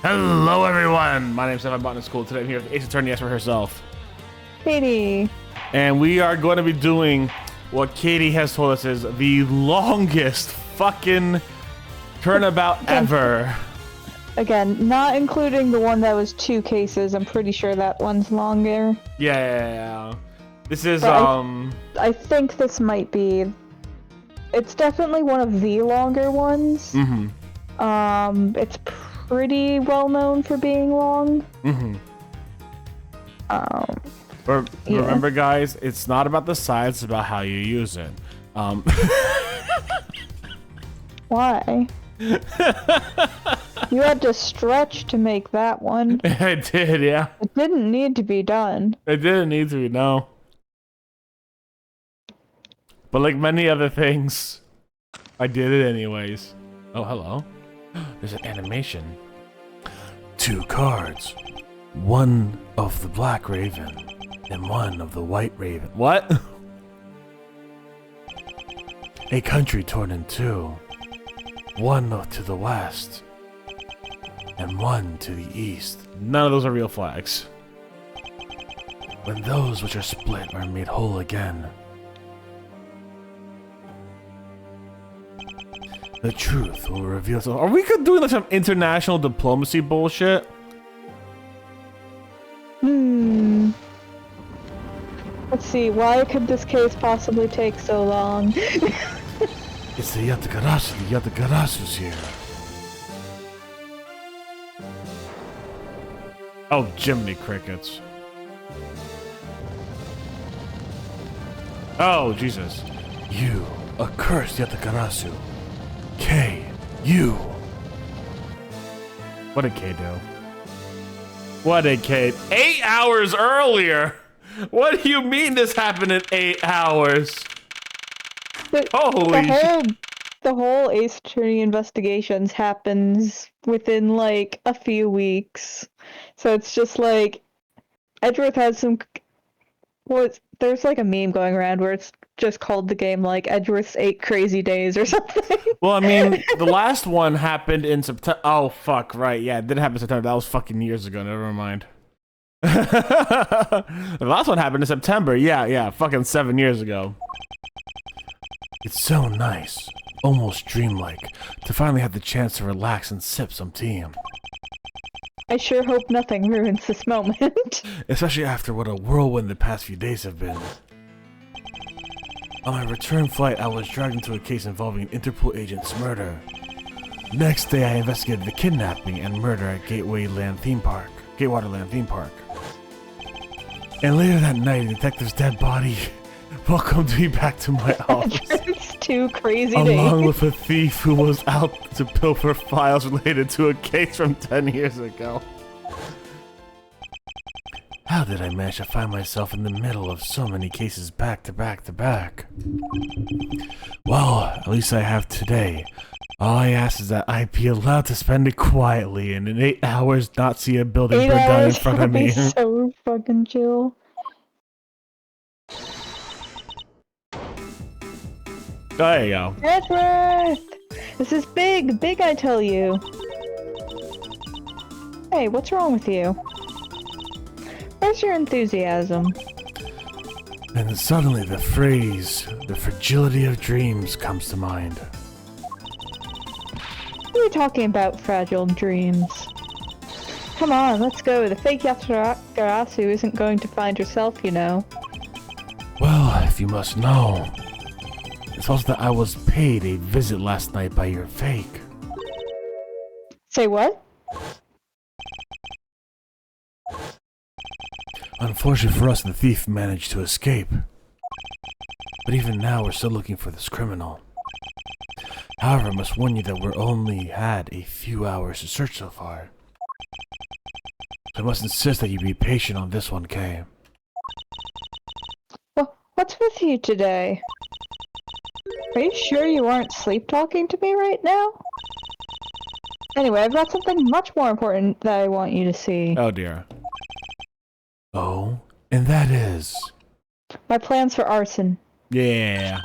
Hello, everyone. My name's Botanist Cool. Today I'm here with Ace Attorney for herself. Katie. And we are going to be doing what Katie has told us is the longest fucking turnabout ever. Again, not including the one that was 2 cases. I'm pretty sure that one's longer. Yeah. This is, I think this might be... It's definitely one of the longer ones. It's pretty well known for being long. Remember, guys, it's not about the size, it's about how you use it. Why? You had to stretch to make that one. I did, yeah. It didn't need to be done. It didn't need to be, no. But like many other things, I did it anyways. Oh, hello. There's an animation. 2 cards. One of the black raven and one of the white raven. What? A country torn in 2. One to the west and one to the east. None of those are real flags. When those which are split are made whole again, the truth will reveal itself. Are we doing like some international diplomacy bullshit? Let's see, why could this case possibly take so long? It's the Yatagarasu. The Yatagarasu's here. Oh, Jiminy Crickets. Oh, Jesus. You, accursed Yatagarasu. K, you. What did K do? What did K? 8 hours earlier? What do you mean this happened in 8 hours? Holy shit. The whole Ace Attorney investigations happens within like a few weeks. So it's just like Edgeworth has some there's like a meme going around where it's just called the game like Edgeworth's 8 Crazy Days or something. Well, I mean, the last one happened in September. Oh, fuck, right. Yeah, it didn't happen in September. That was fucking years ago. Never mind. The last one happened in September. Yeah, fucking 7 years ago. It's so nice, almost dreamlike, to finally have the chance to relax and sip some tea. I sure hope nothing ruins this moment. Especially after what a whirlwind the past few days have been. On my return flight, I was dragged into a case involving Interpol agent's murder. Next day, I investigated the kidnapping and murder at Gatewater Land Theme Park. And later that night, a detective's dead body welcomed me back to my office. It's 2 crazy Along days. with a thief who was out to pilfer files related to a case from 10 years ago. How did I manage to find myself in the middle of so many cases back to back to back? Well, at least I have today. All I ask is that I be allowed to spend it quietly and in 8 hours not see a building burn down in front of me. So fucking chill. There you go. Edgeworth! This is big, I tell you. Hey, what's wrong with you? Where's your enthusiasm? And suddenly the phrase, the fragility of dreams, comes to mind. What are you talking about, fragile dreams? Come on, let's go. The fake Yatagarasu isn't going to find herself, you know. Well, if you must know, it's also that I was paid a visit last night by your fake. Say what? Unfortunately for us, the thief managed to escape. But even now, we're still looking for this criminal. However, I must warn you that we're only had a few hours to search so far. So I must insist that you be patient on this one, Kay. Well, what's with you today? Are you sure you aren't sleep-talking to me right now? Anyway, I've got something much more important that I want you to see. Oh dear. Oh, and that is... My plans for arson. Yeah.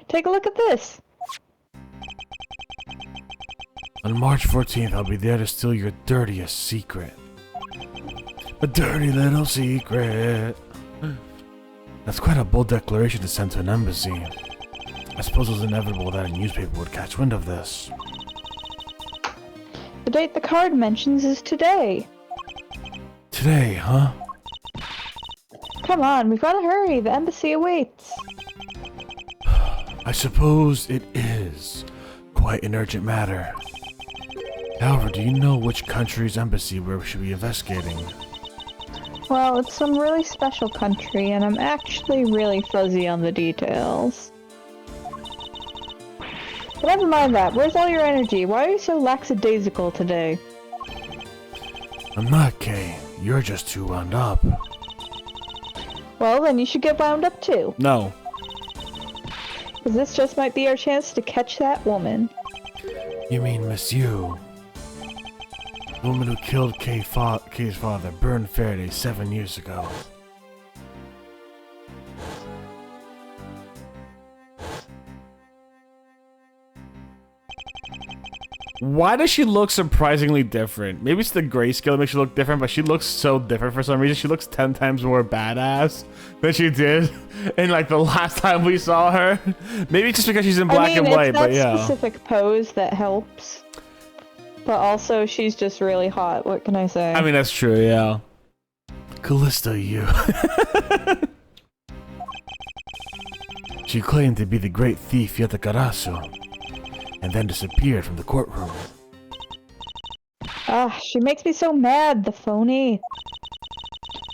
Take a look at this. On March 14th, I'll be there to steal your dirtiest secret. A dirty little secret. That's quite a bold declaration to send to an embassy. I suppose it was inevitable that a newspaper would catch wind of this. The date the card mentions is today. Today, huh? Come on, we've got to hurry. The embassy awaits. I suppose it is quite an urgent matter. However, do you know which country's embassy we should be investigating? Well, it's some really special country, and I'm actually really fuzzy on the details. But never mind that. Where's all your energy? Why are you so lackadaisical today? I'm not, Kay. You're just too wound up. Well, then you should get wound up too. No. Because this just might be our chance to catch that woman. You mean Miss Yu? The woman who killed Kay's father, Byrne Faraday, 7 years ago. Why does she look surprisingly different? Maybe it's the grayscale that makes her look different, but she looks so different for some reason. She looks 10 times more badass than she did in like the last time we saw her. Maybe it's just because she's in black and white, but yeah. It's that specific pose that helps. But also, she's just really hot. What can I say? I mean, that's true, yeah. Callista, you. She claimed to be the great thief Yatakarasu, and then disappeared from the courtroom. Ah, she makes me so mad, the phony.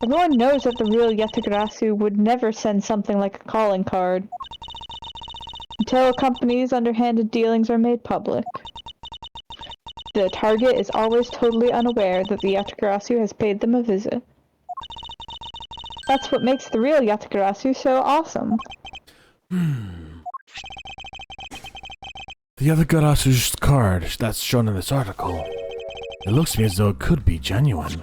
Everyone knows that the real Yatagarasu would never send something like a calling card. Until a company's underhanded dealings are made public. The target is always totally unaware that the Yatagarasu has paid them a visit. That's what makes the real Yatagarasu so awesome. The Yatagarasu's card that's shown in this article, it looks to me as though it could be genuine.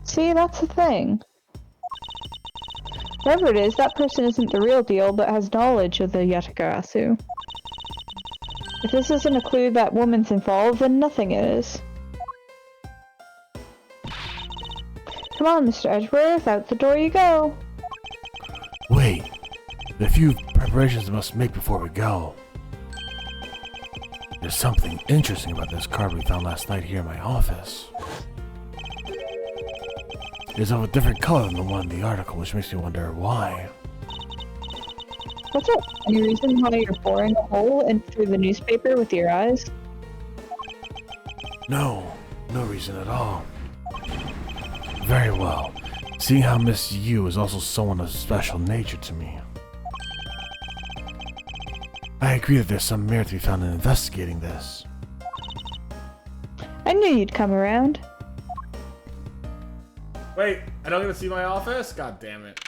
See, that's the thing. Whoever it is, that person isn't the real deal, but has knowledge of the Yatagarasu. If this isn't a clue that woman's involved, then nothing is. Come on, Mr. Edgeworth, out the door you go. Wait, there are a few preparations we must make before we go. There's something interesting about this card we found last night here in my office. It's of a different color than the one in the article, which makes me wonder why. What's up? Any reason why you're boring a hole in through the newspaper with your eyes? No reason at all. Very well. Seeing how Miss Yu is also someone of special nature to me, I agree that there's some merit to be found in investigating this. I knew you'd come around. Wait, I don't get to see my office? God damn it.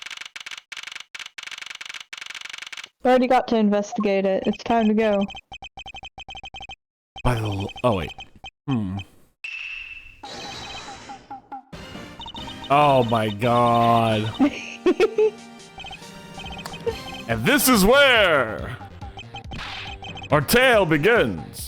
I already got to investigate it. It's time to go. By the oh wait. Oh my god. And this is where our tale begins.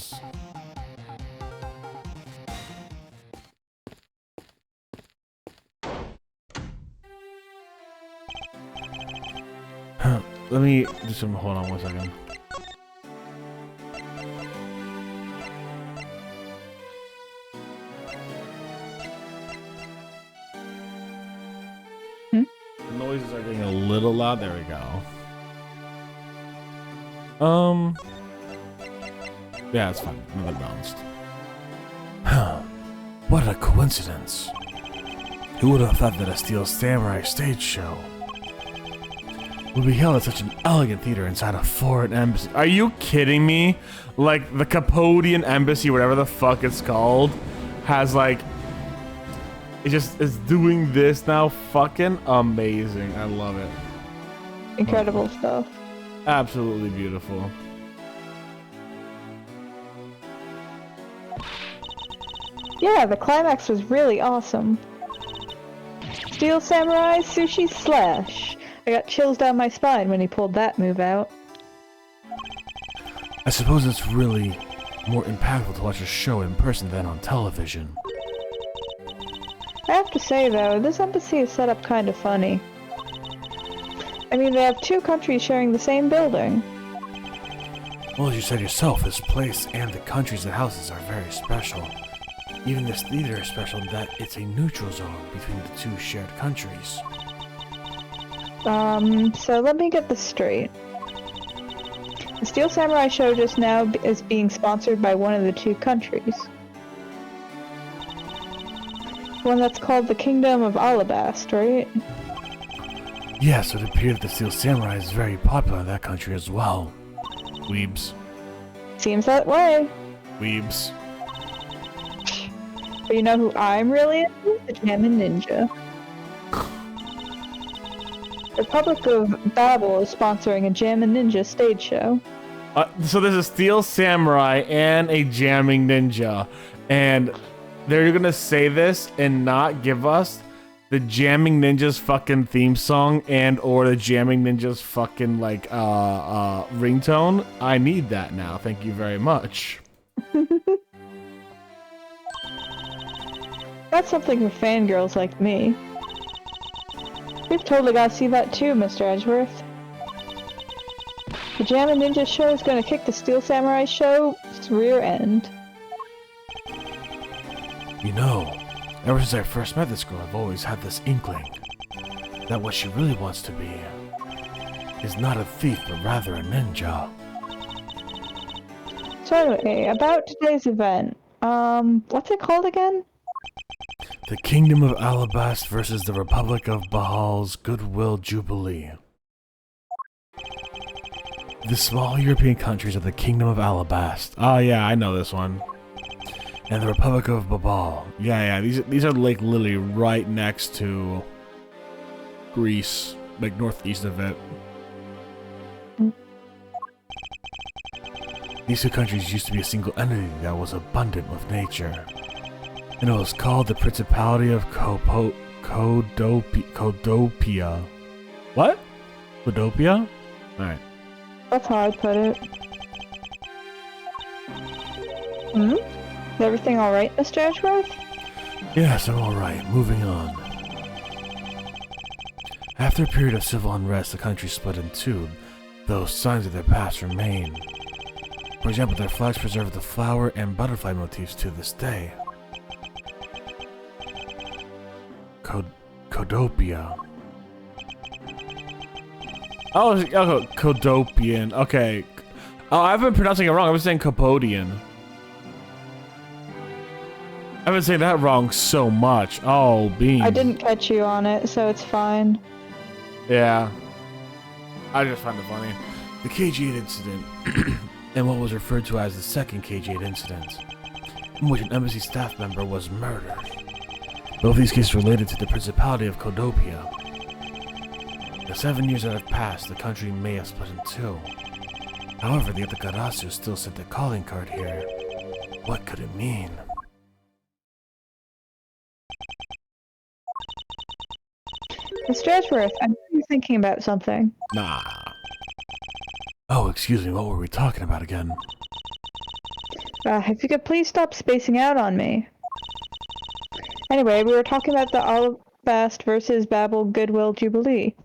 Let me do some. Hold on 1 second. The noises are getting a little loud. There we go. Yeah, it's fine. Another balanced. What a coincidence. Who would have thought that a Steel Samurai stage show would be held at such an elegant theater inside a foreign embassy? Are you kidding me? Like, the Capodian Embassy, whatever the fuck it's called, has like... It just is doing this now. Fucking amazing. I love it. Incredible stuff. Absolutely beautiful. Yeah, the climax was really awesome. Steel Samurai Sushi Slash. I got chills down my spine when he pulled that move out. I suppose it's really more impactful to watch a show in person than on television. I have to say though, this embassy is set up kind of funny. I mean, they have two countries sharing the same building. Well, as you said yourself, this place and the countries it houses are very special. Even this theater is special in that it's a neutral zone between the two shared countries. So let me get this straight. The Steel Samurai show just now is being sponsored by one of the two countries. One that's called the Kingdom of Alabast, right? Yes, it appears that the Steel Samurai is very popular in that country as well. Weebs. Seems that way. Weebs. But you know who I'm really into? The Jammin' Ninja. The Republic of Babel is sponsoring a Jammin' Ninja stage show. So there's a Steel Samurai and a Jamming Ninja, and they're gonna say this and not give us the Jamming Ninja's fucking theme song and or the Jamming Ninja's fucking like ringtone. I need that now. Thank you very much. That's something for fangirls like me. We've totally got to see that too, Mr. Edgeworth. The Jammin' Ninja show is going to kick the Steel Samurai show's rear end. You know, ever since I first met this girl, I've always had this inkling that what she really wants to be is not a thief, but rather a ninja. So anyway, about today's event, what's it called again? The Kingdom of Alabast versus the Republic of Bahal's Goodwill Jubilee. The small European countries of the Kingdom of Alabast. Oh yeah, I know this one. And the Republic of Babal. Yeah, these are like literally right next to Greece, like northeast of it. These two countries used to be a single entity that was abundant with nature. And it was called the Principality of Codopia. What? Codopia? Alright. That's how I'd put it. Is everything alright, Mr. Edgeworth? Yes, I'm alright. Moving on. After a period of civil unrest, the country split in two, though signs of their past remain. For example, their flags preserve the flower and butterfly motifs to this day. Codopia. Oh, Codopian. Okay. Oh, I've been pronouncing it wrong. I was saying Copodian. I've been saying that wrong so much. Oh, beans. I didn't catch you on it, so it's fine. Yeah. I just find it funny. The KG8 incident, and what was referred to as the second KG8 incident, in which an embassy staff member was murdered. Both these cases related to the Principality of Codopia. The 7 years that have passed, the country may have split in two. However, the Atakarasu still sent a calling card here. What could it mean? Mr. Edgeworth, I'm really thinking about something. Nah. Oh, excuse me, what were we talking about again? If you could please stop spacing out on me. Anyway, we were talking about the Alabast versus Babel Goodwill Jubilee.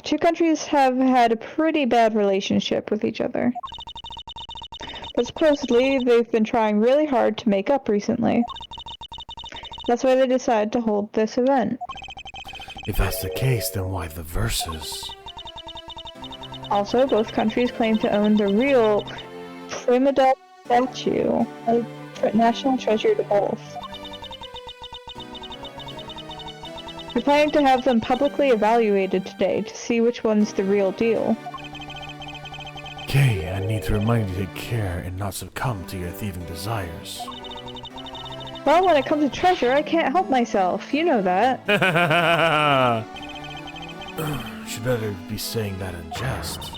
Two countries have had a pretty bad relationship with each other. But supposedly, they've been trying really hard to make up recently. That's why they decided to hold this event. If that's the case, then why the verses? Also, both countries claim to own the real Primadol statue, a national treasure to both. We're planning to have them publicly evaluated today to see which one's the real deal. Okay, I need to remind you to take care and not succumb to your thieving desires. Well, when it comes to treasure, I can't help myself. You know that. Should better be saying that in jest.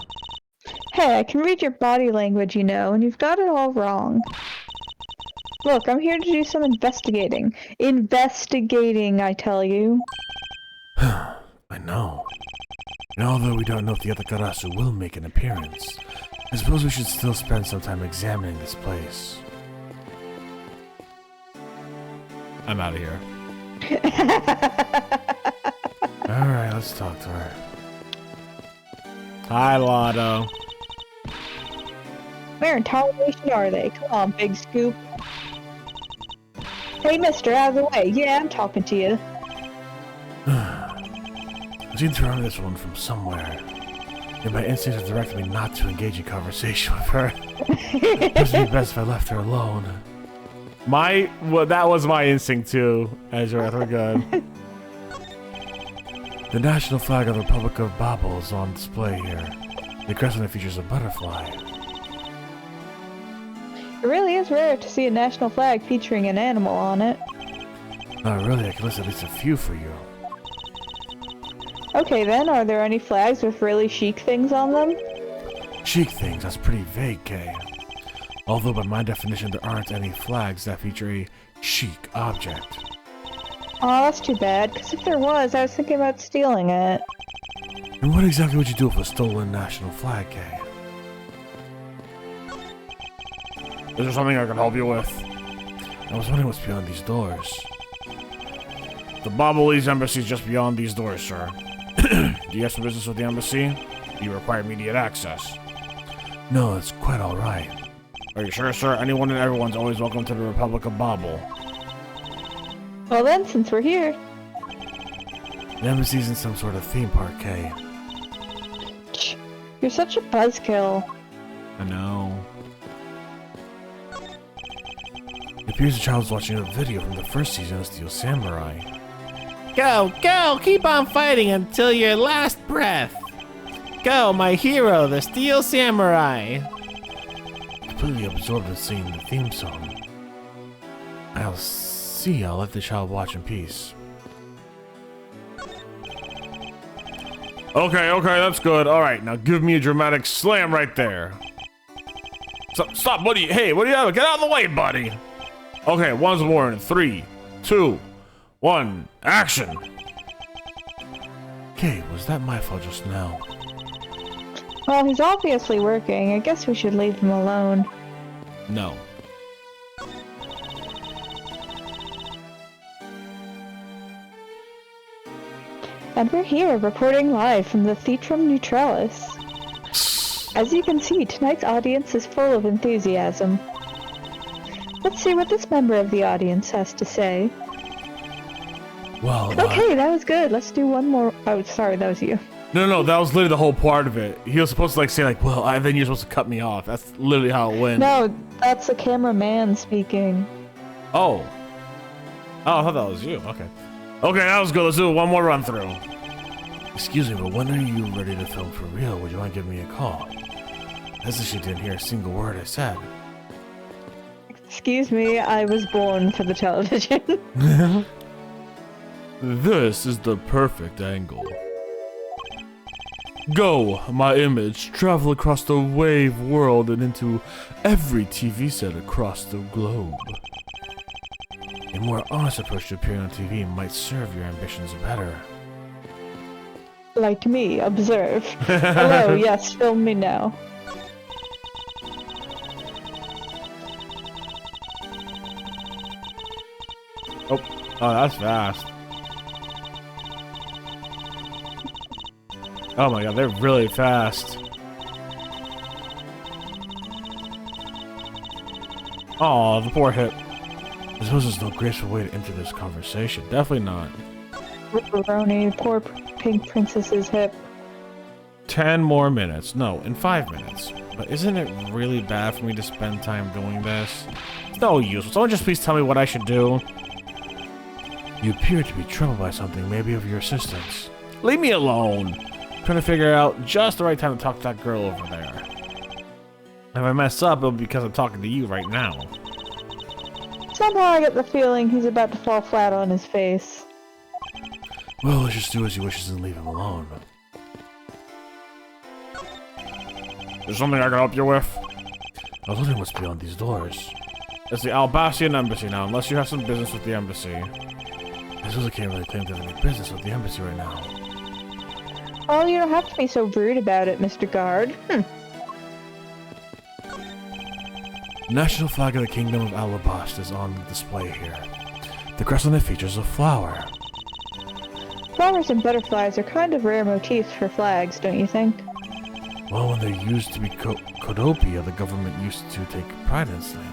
Hey, I can read your body language, you know, and you've got it all wrong. Look, I'm here to do some investigating. Investigating, I tell you. I know. And although we don't know if the other Karasu will make an appearance, I suppose we should still spend some time examining this place. I'm out of here. Alright, let's talk to her. Hi, Lotto. Where in tarnation are they? Come on, Big Scoop. Hey, mister, out of the way. Yeah, I'm talking to you. I seem to remember this one from somewhere. And my instincts have directed me not to engage in conversation with her. It would be best if I left her alone. That was my instinct too, Ezra. We're good. The national flag of the Republic of Babel is on display here. The crescent features a butterfly. It really is rare to see a national flag featuring an animal on it. Not really, I can list at least a few for you. Okay then, are there any flags with really chic things on them? Chic things, that's pretty vague, Kay. Although by my definition there aren't any flags that feature a chic object. Aw, that's too bad, because if there was, I was thinking about stealing it. And what exactly would you do with a stolen national flag, Kay? Is there something I can help you with? I was wondering what's beyond these doors. The Babalese embassy is just beyond these doors, sir. Do you have some business with the embassy? Do you require immediate access? No, it's quite alright. Are you sure, sir? Anyone and everyone's always welcome to the Republic of Babel. Well then, since we're here. The embassy's in some sort of theme park, Kay. You're such a buzzkill. I know. It appears the child's watching a video from the first season of Steel Samurai. Go, go! Keep on fighting until your last breath! Go, my hero, the Steel Samurai! Completely absorbed in singing the theme song. I'll let the child watch in peace. Okay, that's good. Alright, now give me a dramatic slam right there. Stop, buddy. Hey, what do you have? Get out of the way, buddy! Okay, once more in 3, 2, 1, action! Okay, was that my fault just now? Well, he's obviously working. I guess we should leave him alone. No. And we're here, reporting live from the Theatrum Neutralis. As you can see, tonight's audience is full of enthusiasm. Let's see what this member of the audience has to say. Well, okay, that was good. Let's do one more. Oh, sorry, that was you. No, that was literally the whole part of it. He was supposed to say well, then you're supposed to cut me off. That's literally how it went. No, that's the cameraman speaking. Oh, I thought that was you. Okay, that was good. Let's do one more run through. Excuse me, but when are you ready to film for real? Would you want to give me a call? As if she didn't hear a single word I said. Excuse me, I was born for the television. This is the perfect angle. Go, my image, travel across the wave world and into every TV set across the globe. A more honest approach to appearing on TV might serve your ambitions better. Like me, observe. Hello, yes, film me now. Oh, that's fast. Oh my god, they're really fast. Aw, the poor hip. I suppose there's no graceful way to enter this conversation. Definitely not. Ripperoni, poor pink princess's hip. 10 more minutes. No, in 5 minutes. But isn't it really bad for me to spend time doing this? It's no use. Will someone just please tell me what I should do? You appear to be troubled by something, maybe of your assistance. Leave me alone! I'm trying to figure out just the right time to talk to that girl over there. If I mess up, it'll be because I'm talking to you right now. Somehow I get the feeling he's about to fall flat on his face. Well, let's just do as he wishes and leave him alone. Is there something I can help you with? I was wondering what's beyond these doors. It's the Albacian Embassy now, unless you have some business with the embassy. I suppose I can't really claim to have any business with the embassy right now. Oh, you don't have to be so rude about it, Mr. Guard. The national flag of the Kingdom of Alabast is on display here. The crest on it features a flower. Flowers and butterflies are kind of rare motifs for flags, don't you think? Well, when they used to be Codopia, the government used to take pride in slaying.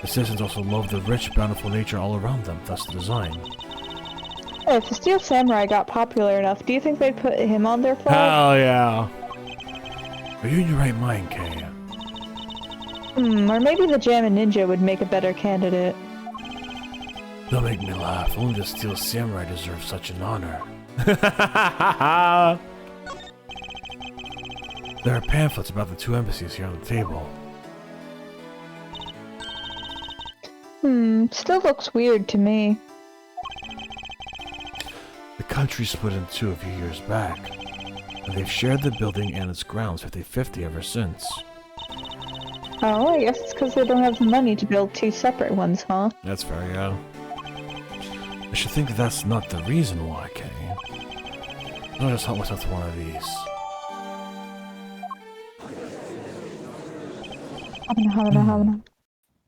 The citizens also love the rich, bountiful nature all around them, thus the design. Hey, if the Steel Samurai got popular enough, do you think they'd put him on their flag? Hell yeah. Are you in your right mind, Kay? Or maybe the Jammin' Ninja would make a better candidate. Don't make me laugh. Only the Steel Samurai deserves such an honor. There are pamphlets about the two embassies here on the table. Still looks weird to me. The country split in two a few years back, and they've shared the building and its grounds 50-50 ever since. Oh, I guess it's because they don't have the money to build two separate ones, huh? That's fair, yeah. I should think that's not the reason why, Kay. I'll just help myself to one of these.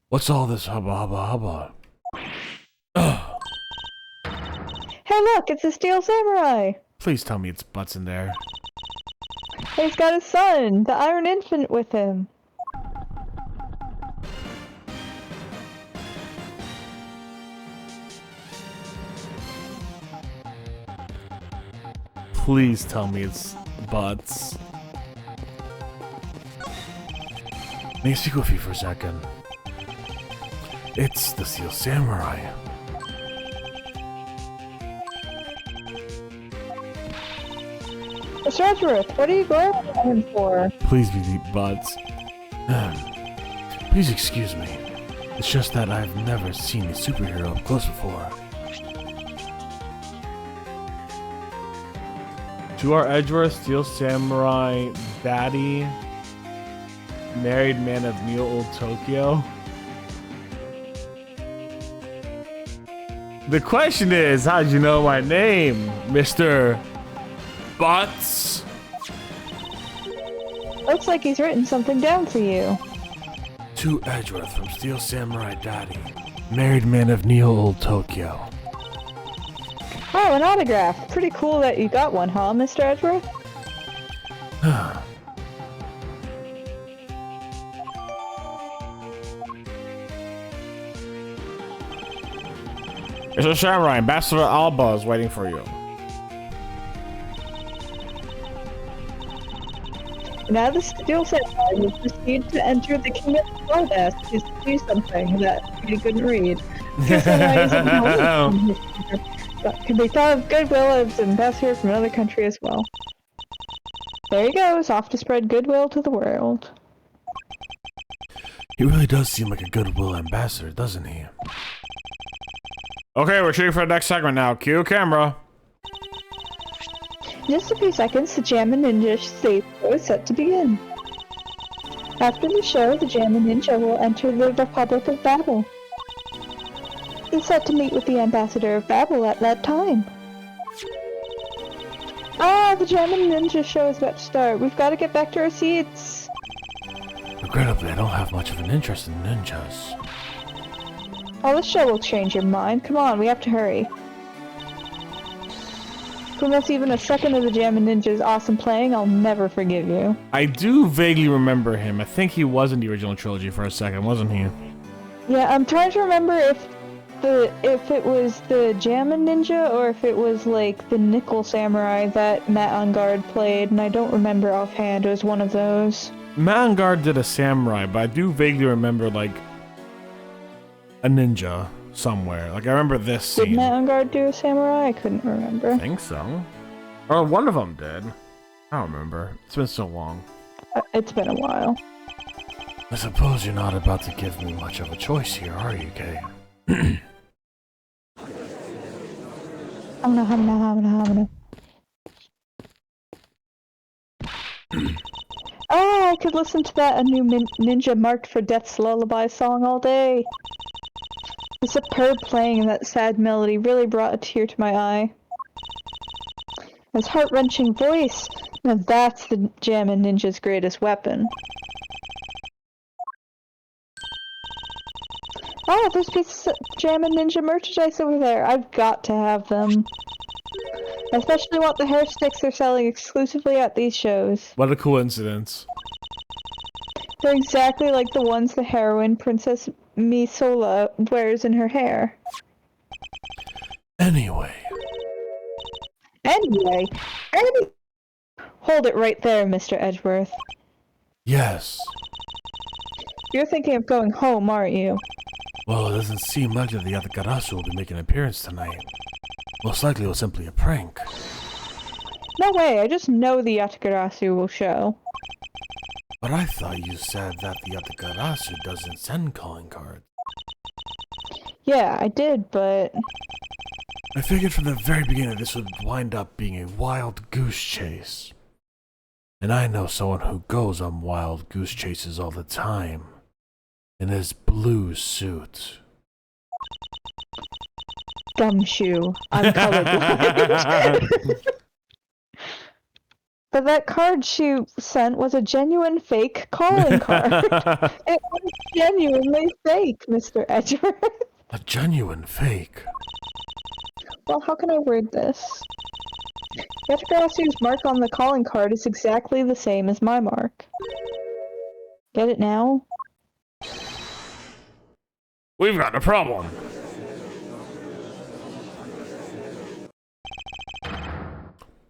What's all this hubba hubba hubba? Hey look, it's a Steel Samurai! Please tell me it's butts in there. He's got his son, the Iron Infant, with him. Please tell me it's butts. May I speak with you for a second? It's the Steel Samurai. Mr. Edgeworth, what are you glaring at him for? Please be deep butts. Please excuse me. It's just that I've never seen a superhero up close before. To our Edgeworth Steel Samurai Daddy, married man of Neo Old Tokyo. The question is, how'd you know my name, Mr. Butts? Looks like he's written something down for you. To Edgeworth from Steel Samurai Daddy, married man of Neo Old Tokyo. Oh, an autograph. Pretty cool that you got one, huh, Mr. Edgeworth? Mr. Samurai, Ambassador Alba is waiting for you. Now the Steel Samurai will proceed to enter the Kingdom of Stardust to do something that you couldn't read. Steel Samurai isn't the but can be thought of goodwill as an ambassador from another country as well. There he goes, off to spread goodwill to the world. He really does seem like a goodwill ambassador, doesn't he? Okay, we're shooting for the next segment now. Cue camera. In just a few seconds, the Jammin' Ninja stage show is set to begin. After the show, the Jammin' Ninja will enter the Republic of Babel. He's set to meet with the Ambassador of Babel at that time. Ah, the Jammin' Ninja show is about to start. We've got to get back to our seats. Regrettably, I don't have much of an interest in ninjas. Oh, the show will change your mind. Come on, we have to hurry. If we miss even a second of the Jammin' Ninja's awesome playing, I'll never forgive you. I do vaguely remember him. I think he was in the original trilogy for a second, wasn't he? Yeah, I'm trying to remember if it was the Jammin' Ninja or if it was like the Nickel Samurai that Matt Ungard played, and I don't remember offhand. It was one of those. Matt Ungard did a samurai, but I do vaguely remember like a ninja somewhere. Like I remember this scene. Did Matt Ungard do a samurai? I couldn't remember. I think so. Or one of them did. I don't remember. It's been so long. It's been a while. I suppose you're not about to give me much of a choice here, are you, Kay? Hamna. Oh, I could listen to that a new Ninja Marked for Death's Lullaby song all day. The superb playing and that sad melody really brought a tear to my eye. His heart-wrenching voice. Now that's the Jammin' Ninja's greatest weapon. Oh, there's pieces of Jammin' Ninja merchandise over there. I've got to have them. I especially want the hair sticks they're selling exclusively at these shows. What a coincidence. They're exactly like the ones the heroine Princess Misola wears in her hair. Anyway. Hold it right there, Mr. Edgeworth. Yes. You're thinking of going home, aren't you? Well, it doesn't seem likely the Yatakarasu will be making an appearance tonight. Most likely it was simply a prank. No way, I just know the Yatakarasu will show. But I thought you said that the Yatakarasu doesn't send calling cards. Yeah, I did, but... I figured from the very beginning this would wind up being a wild goose chase. And I know someone who goes on wild goose chases all the time. In his blue suit. Gumshoe. I'm colorblind. But that card she sent was a genuine fake calling card. It was genuinely fake, Mr. Edgeworth. A genuine fake? Well, how can I word this? Yatakarasu's mark on the calling card is exactly the same as my mark. Get it now? We've got a problem.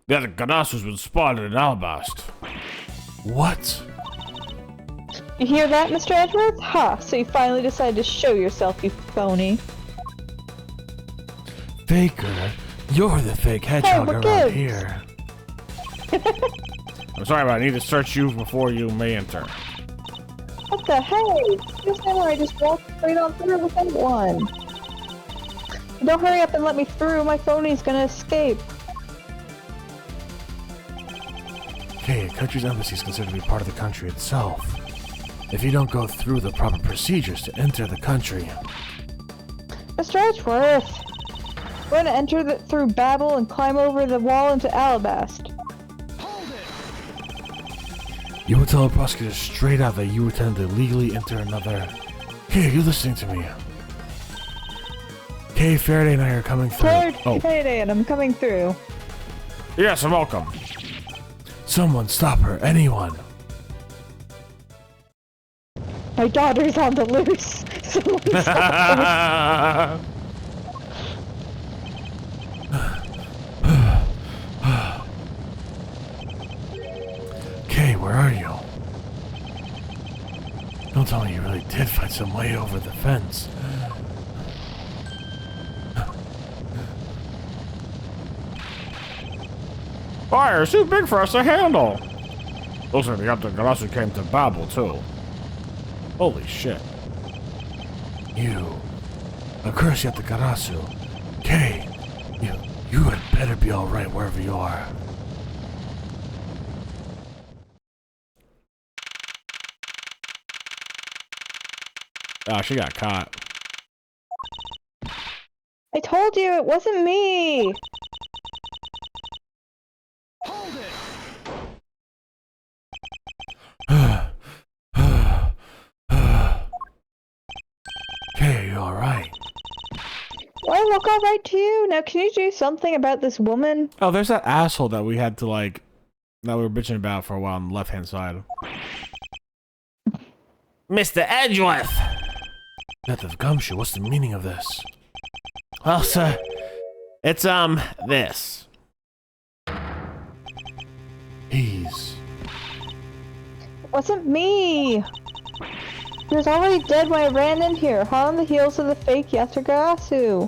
The Yatakarazu's been spotted in Alabast. What? You hear that, Mr. Edgeworth? Ha! So you finally decided to show yourself, you phony. Faker? You're the fake hedgehog we're around good. here. I'm sorry, but I need to search you before you may enter. What the hey? Just now I just walked straight on through without one. Don't hurry up and let me through, my phony's gonna escape. Okay, a country's embassy is considered to be part of the country itself. If you don't go through the proper procedures to enter the country... Mr. Edgeworth! We're gonna enter through Babel and climb over the wall into Alabast. You will tell a prosecutor straight out that you intend to legally enter another... Hey, are you listening to me? Okay, Faraday and I are coming through. Faraday and I'm coming through. Yes, I'm welcome. Someone stop her, anyone. My daughter's on the loose. Someone stop her. Okay, where are you? Don't tell me you really did find some way over the fence. Fire, it's too big for us to handle. Looks like the Yatakarasu came to Babel, too. Holy shit. You. Of course, Yatakarasu. Kay, you had better be alright wherever you are. Oh, she got caught. I told you it wasn't me! Hold it! Okay, you alright? Well, I look alright to you. Now, can you do something about this woman? Oh, there's that asshole that we had to, like, that we were bitching about for a while on the left-hand side. Mr. Edgeworth! Death of Gumshoe, what's the meaning of this? Well, sir, it's, this. He's... It wasn't me! He was already dead when I ran in here, hot on the heels of the fake Yatagarasu.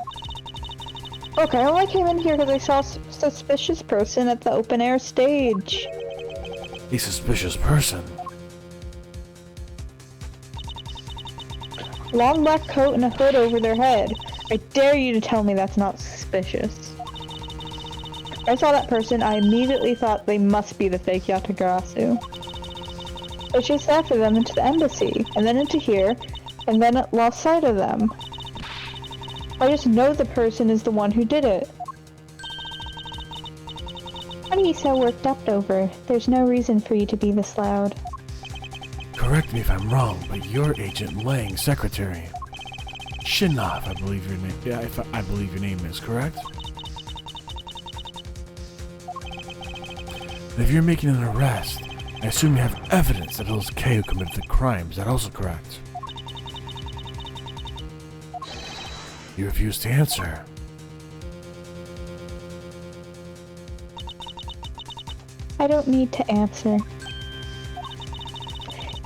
Look, I only came in here because I saw a suspicious person at the open-air stage. a suspicious person. Long black coat and a hood over their head. I dare you to tell me that's not suspicious. I saw that person, I immediately thought they must be the fake Yatagarasu. I chased after them into the embassy, and then into here, and then lost sight of them. I just know the person is the one who did it. What are you so worked up over? There's no reason for you to be this loud. Correct me if I'm wrong, but you're Agent Lang, Secretary. Shinov, I believe your name. Yeah, I believe your name is correct. If you're making an arrest, I assume you have evidence that it was Kay who committed the crime. Is that also correct? You refuse to answer. I don't need to answer.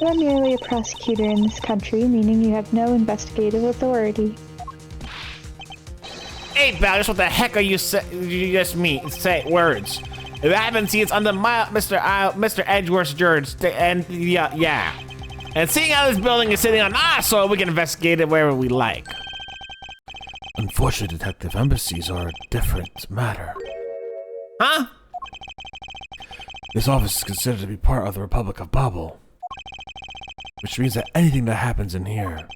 You're merely a prosecutor in this country, meaning you have no investigative authority. Hey, Val, just what the heck are you you just say words? If I haven't seen it's under Mr. Edgeworth's judge, and yeah. And seeing how this building is sitting on our soil, we can investigate it wherever we like. Unfortunately, detective embassies are a different matter. Huh? This office is considered to be part of the Republic of Babel, which means that anything that happens in here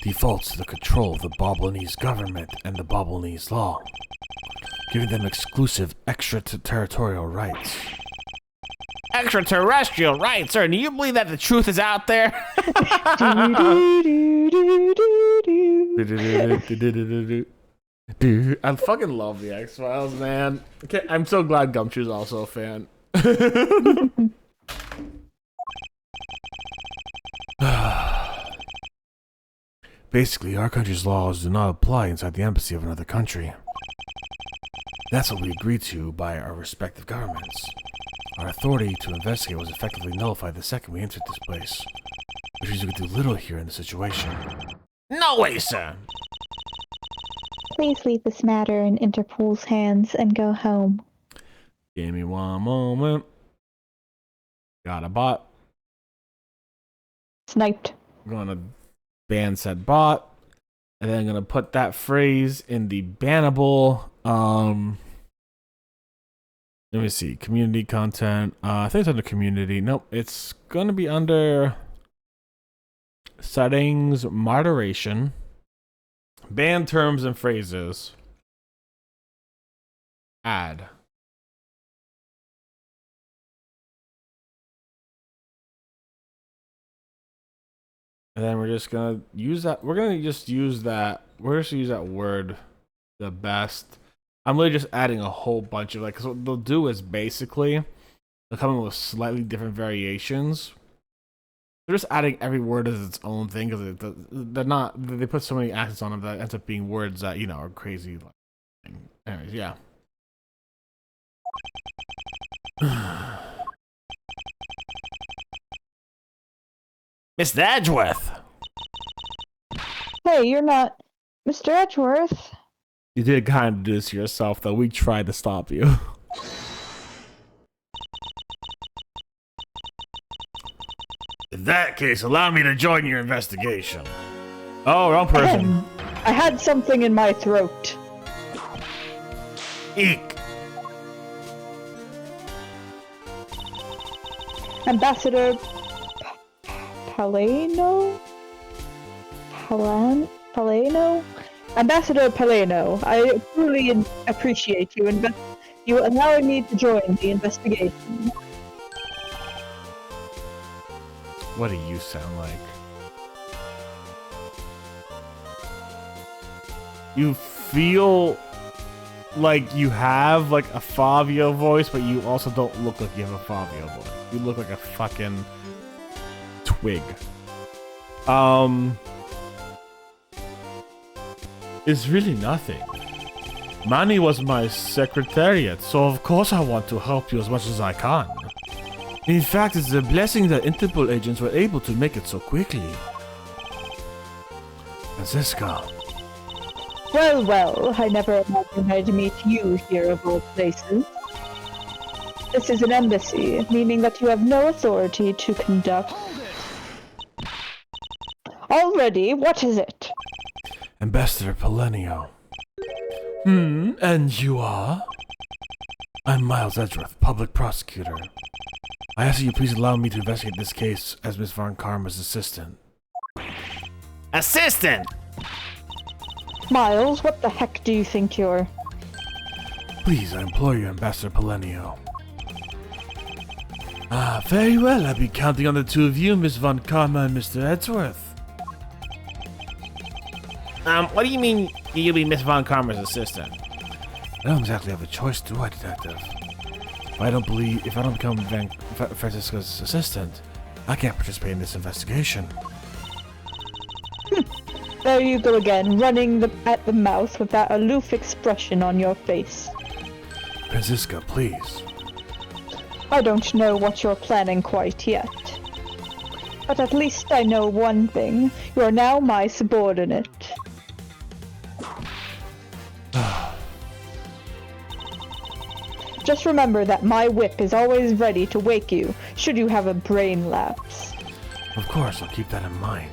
defaults to the control of the Babylonese government and the Babylonese law, giving them exclusive extraterritorial rights. Extraterrestrial rights, sir? Do you believe that the truth is out there? Dude, I fucking love the X-Files, man. Okay, I'm so glad Gumshoe's also a fan. Basically, our country's laws do not apply inside the embassy of another country. That's what we agreed to by our respective governments. Our authority to investigate was effectively nullified the second we entered this place, which means we could do little here in the situation. No way, sir! Please leave this matter in Interpol's hands and go home. Give me one moment. Got a bot. Sniped. I'm gonna ban said bot, and then I'm gonna put that phrase in the bannable. Let me see, community content. I think it's under community. Nope, it's gonna be under settings, moderation, ban terms and phrases, add. And then we're just gonna use that. We're gonna just use that. We're just gonna use that word the best. I'm really just adding a whole bunch of because what they'll do is basically they'll come in with slightly different variations. They're just adding every word as its own thing because they're not. They put so many accents on them that it ends up being words that are crazy. Anyways, yeah. Mr. Edgeworth! Hey, you're not Mr. Edgeworth. You did kind of do this to yourself, though. We tried to stop you. In that case, allow me to join your investigation. Oh, wrong person. I had something in my throat. Eek. Ambassador Paleno? Paleno? Ambassador Paleno, I truly appreciate you allowing me to join the investigation. What do you sound like? You feel like you have like a Fabio voice, but you also don't look like you have a Fabio voice. You look like a fucking twig. It's really nothing. Manny was my secretariat, so of course I want to help you as much as I can. In fact, it's a blessing that Interpol agents were able to make it so quickly. Francisca. Well, I never imagined I'd meet you here of all places. This is an embassy, meaning that you have no authority to conduct. Already, what is it? Ambassador Palenio. And you are? I'm Miles Edgeworth, public prosecutor. I ask that you please allow me to investigate this case as Miss Von Karma's assistant. Assistant! Miles, what the heck do you think you're? Please, I implore you, Ambassador Pelenio. Ah, very well. I'll be counting on the two of you, Miss Von Karma and Mr. Edgeworth. What do you mean you'll be Miss Von Karma's assistant? I don't exactly have a choice, do I, Detective? If I don't become Francisco's assistant, I can't participate in this investigation. There you go again, running at the mouth with that aloof expression on your face. Francisca, please. I don't know what you're planning quite yet. But at least I know one thing. You're now my subordinate. Just remember that my whip is always ready to wake you, should you have a brain lapse. Of course, I'll keep that in mind.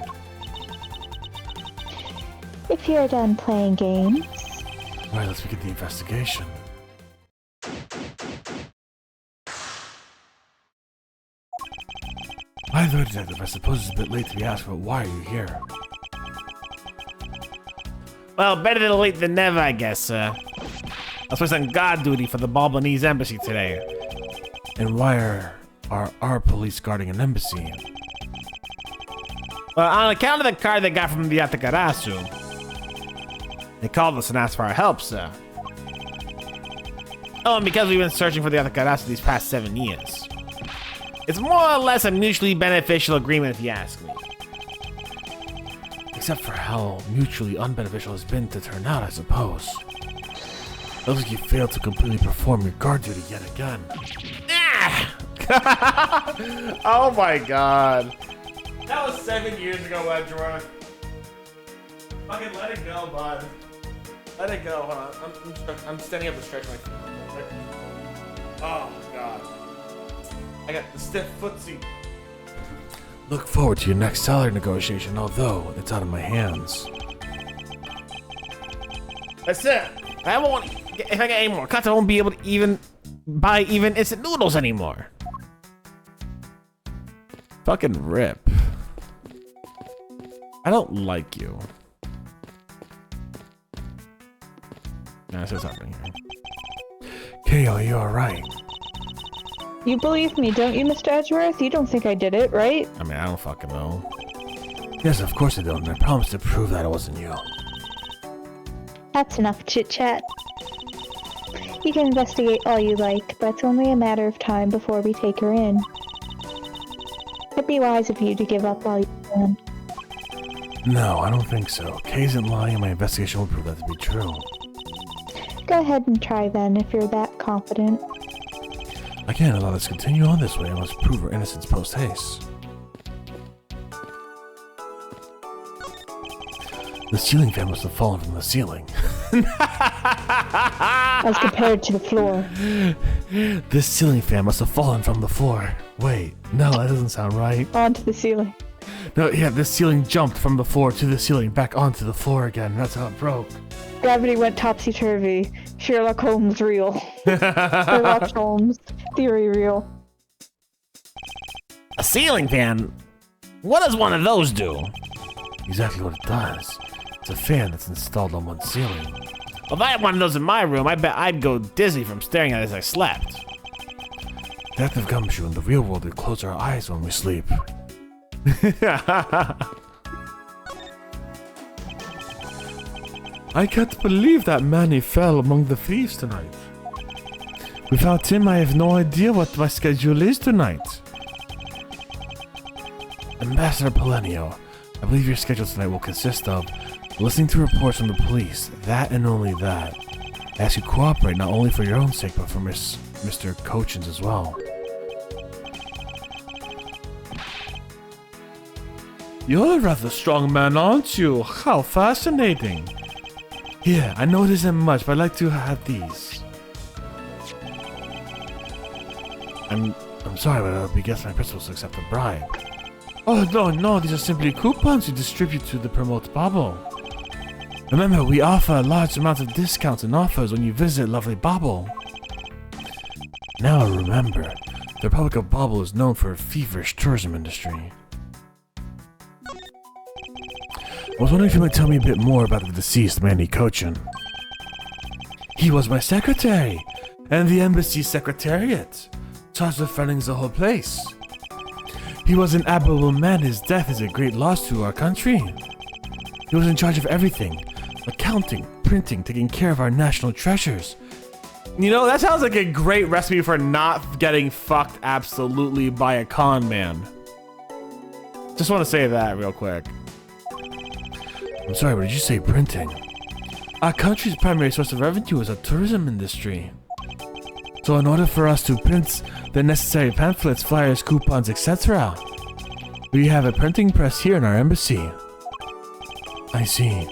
If you're done playing games... Right, let's begin the investigation. By the way, Detective, I suppose it's a bit late to be asked, but why are you here? Well, better than late than never, I guess, sir. I was on guard duty for the Balbanese embassy today. And why are our police guarding an embassy? Well, on account of the card they got from the Atakarasu. They called us and asked for our help, sir. Oh, and because we've been searching for the Atakarasu these past 7 years. It's more or less a mutually beneficial agreement, if you ask me. Except for how mutually unbeneficial it's been to turn out, I suppose. Looks like you failed to completely perform your guard duty yet again. Ah! Oh my god. That was 7 years ago, Edgeworth. Fucking let it go, bud. Let it go. Hold on. I'm standing up to stretch my feet. Oh god. I got the stiff footsie. Look forward to your next salary negotiation, although it's out of my hands. That's it. I won't. If I get any more cuts, I won't be able to even buy instant noodles anymore. Fucking rip. I don't like you. Nah, I said something here. Kale, you're alright. You believe me, don't you, Mr. Edgeworth? You don't think I did it, right? I mean, I don't fucking know. Yes, of course I don't, and I promise to prove that it wasn't you. That's enough chit-chat. You can investigate all you like, but it's only a matter of time before we take her in. It'd be wise of you to give up while you can. No, I don't think so. Kay isn't lying, and my investigation will prove that to be true. Go ahead and try then, if you're that confident. I can't allow this to continue on this way. I must prove her innocence post-haste. The ceiling fan must have fallen from the ceiling. As compared to the floor. This ceiling fan must have fallen from the floor. Wait, no, that doesn't sound right. Onto the ceiling. No, yeah, this ceiling jumped from the floor to the ceiling, back onto the floor again. That's how it broke. Gravity went topsy-turvy. Sherlock Holmes real. Sherlock Holmes theory real. A ceiling fan? What does one of those do? Exactly what it does. It's a fan that's installed on one ceiling. Well, if I had one of those in my room, I bet I'd go dizzy from staring at it as I slept. Detective Gumshoe, in the real world, we close our eyes when we sleep. I can't believe that Manny fell among the thieves tonight. Without him, I have no idea what my schedule is tonight. Ambassador Pelenio, I believe your schedule tonight will consist of listening to reports from the police, that and only that. I ask you to cooperate not only for your own sake, but for Mr. Cochin's as well. You're a rather strong man, aren't you? How fascinating. Here, I know it isn't much, but I'd like to have these. I'm sorry, but I'll be against my principles to accept a bribe. Oh, no, these are simply coupons you distribute to the Promote Bobble. Remember, we offer a large amount of discounts and offers when you visit Lovely Bobble. Now I remember, the Republic of Bobble is known for a feverish tourism industry. I was wondering if you might tell me a bit more about the deceased Manny Cochin. He was my secretary, and the embassy secretariat, charged with running the whole place. He was an admirable man. His death is a great loss to our country. He was in charge of everything, accounting, printing, taking care of our national treasures. You know, that sounds like a great recipe for not getting fucked absolutely by a con man. Just want to say that real quick. I'm sorry, but did you say printing? Our country's primary source of revenue is our tourism industry. So in order for us to print the necessary pamphlets, flyers, coupons, etc., we have a printing press here in our embassy. I see.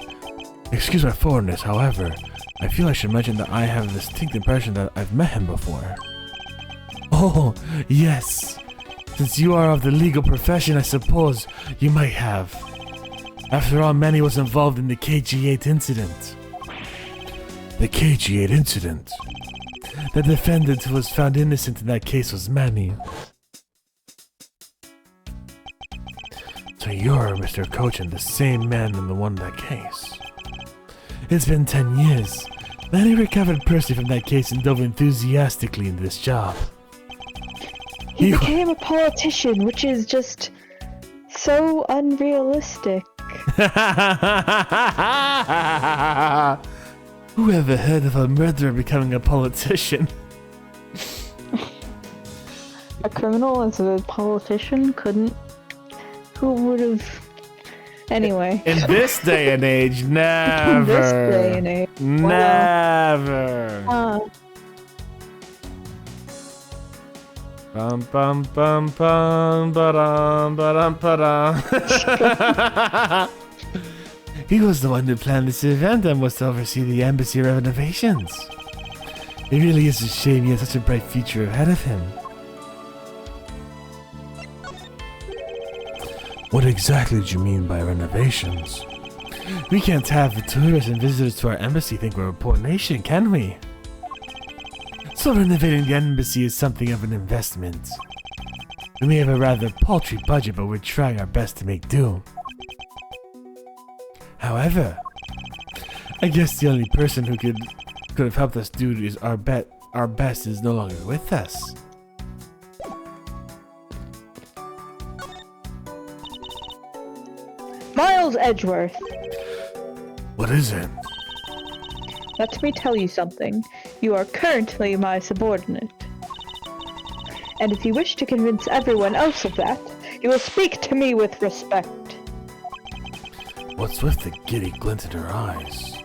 Excuse my forwardness, however, I feel I should mention that I have a distinct impression that I've met him before. Oh, yes. Since you are of the legal profession, I suppose you might have. After all, Manny was involved in the KG-8 incident. The KG-8 incident? The defendant who was found innocent in that case was Manny. So you're Mr. Cochin, the same man in the one in that case. It's been 10 years. Manny recovered personally from that case and dove enthusiastically into this job. He became a politician, which is just so unrealistic. Who ever heard of a murderer becoming a politician? A criminal as a politician couldn't. Who would have? Anyway. In this day and age, never. In this day and age. Never. Bum bum bum bum ba-dum ba-dum ba-dum. He was the one who planned this event and was to oversee the embassy renovations. It really is a shame he had such a bright future ahead of him. What exactly did you mean by renovations? We can't have the tourists and visitors to our embassy think we're a poor nation, can we? So renovating the embassy is something of an investment. We may have a rather paltry budget, but we're trying our best to make do. However, I guess the only person who could have helped us do is our best is no longer with us. Miles Edgeworth. What is it? Let me tell you something. You are currently my subordinate. And if you wish to convince everyone else of that, you will speak to me with respect. What's with the giddy glint in her eyes?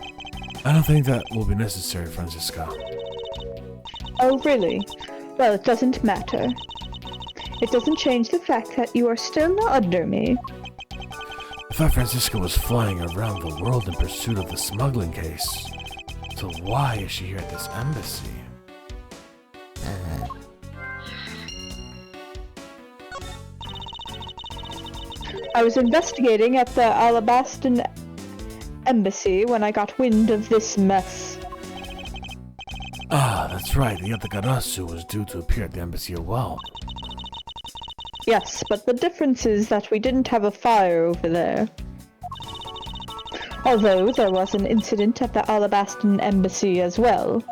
I don't think that will be necessary, Francisca. Oh, really? Well, it doesn't matter. It doesn't change the fact that you are still not under me. I thought Francisca was flying around the world in pursuit of the smuggling case. So why is she here at this embassy? I was investigating at the Alabaston embassy when I got wind of this mess. Ah, that's right. The Yatagarasu was due to appear at the embassy as well. Yes, but the difference is that we didn't have a fire over there. Although there was an incident at the Alabaston embassy as well.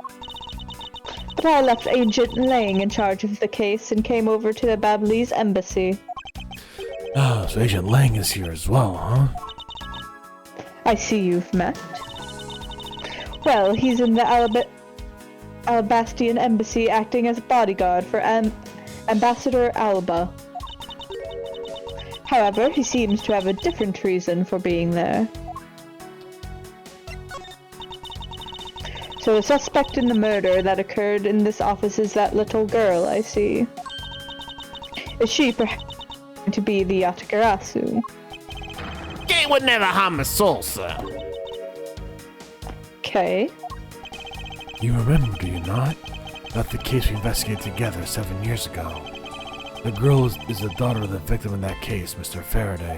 But I left Agent Lang in charge of the case and came over to the Bablese embassy. Oh, so Agent Lang is here as well, huh? I see you've met. Well, he's in the Alabastion embassy acting as bodyguard for Ambassador Alba. However, he seems to have a different reason for being there. So the suspect in the murder that occurred in this office is that little girl, I see. Is she perhaps going to be the Yatagarasu? They would never harm a soul, sir. Okay. You remember, do you not? About the case we investigated together 7 years ago. The girl is the daughter of the victim in that case, Mr. Faraday.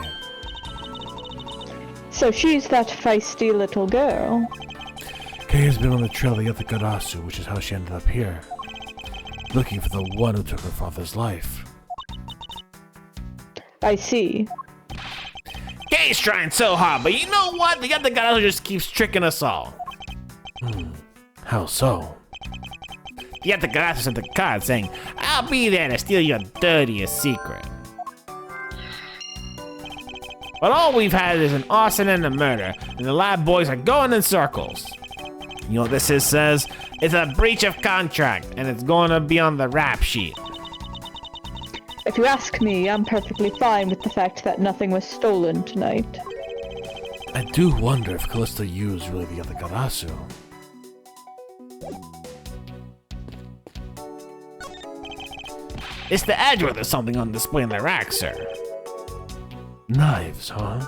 So she's that feisty little girl. Kay has been on the trail of the Yatagarasu, which is how she ended up here. Looking for the one who took her father's life. I see. Kay's trying so hard, but you know what? The Yatagarasu just keeps tricking us all. How so? The other Garasu sent a card saying, I'll be there to steal your dirtiest secret. But all we've had is an arson and a murder, and the lab boys are going in circles. You know what this says? It's a breach of contract, and it's going to be on the rap sheet. If you ask me, I'm perfectly fine with the fact that nothing was stolen tonight. I do wonder if Callisto Yu is really the other Garasu. It's the Edgeworth or something on display in the rack, sir. Knives, huh?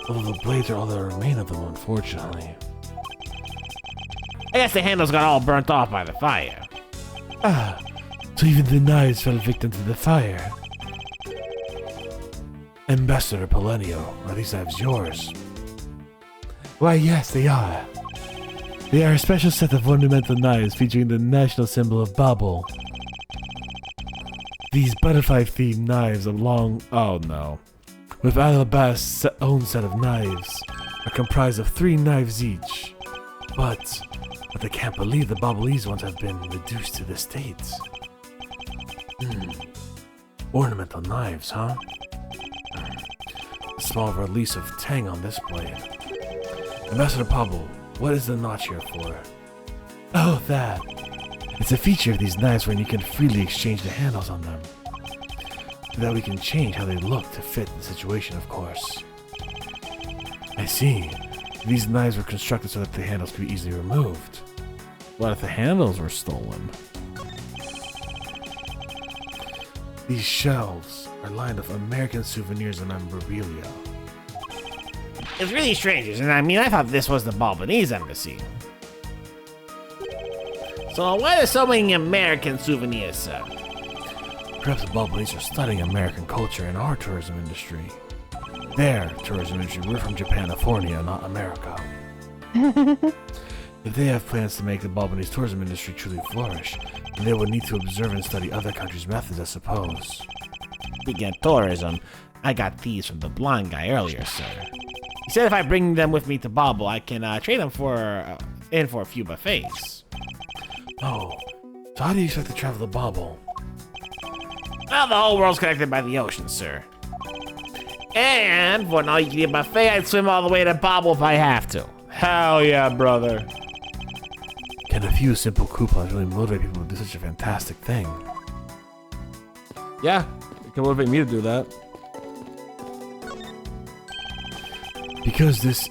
Although the blades are all that remain of them, unfortunately. I guess the handles got all burnt off by the fire. Ah, so even the knives fell victim to the fire. Ambassador Palenio, are these knives yours? Why, yes, they are. They are a special set of ornamental knives featuring the national symbol of Babel. These butterfly-themed knives along... Oh no. With Alabast's own set of knives are comprised of 3 knives each. But I can't believe the Babelese ones have been reduced to this state. Ornamental knives, huh? A small release of tang on this blade. Ambassador Pablo, what is the notch here for? Oh, that. It's a feature of these knives wherein you can freely exchange the handles on them. So that we can change how they look to fit the situation, of course. I see. These knives were constructed so that the handles could be easily removed. What if the handles were stolen? These shelves are lined with American souvenirs and memorabilia. It's really strange, isn't it? I mean, I thought this was the Balbanese embassy. So why are there so many American souvenirs, sir? Perhaps the Balbanese are studying American culture in our tourism industry. Their tourism industry, we're from Japanifornia, not America. If they have plans to make the Balbanese tourism industry truly flourish, then they will need to observe and study other countries' methods, I suppose. Speaking of tourism, I got these from the blind guy earlier, sir. He said if I bring them with me to Babel, I can trade them for a few buffets. Oh, so how do you expect to travel to Babel? Well, the whole world's connected by the ocean, sir. And for an all-you-can-eat buffet, I'd swim all the way to Babel if I have to. Hell yeah, brother. Can a few simple coupons really motivate people to do such a fantastic thing? Yeah, it can motivate me to do that. Because this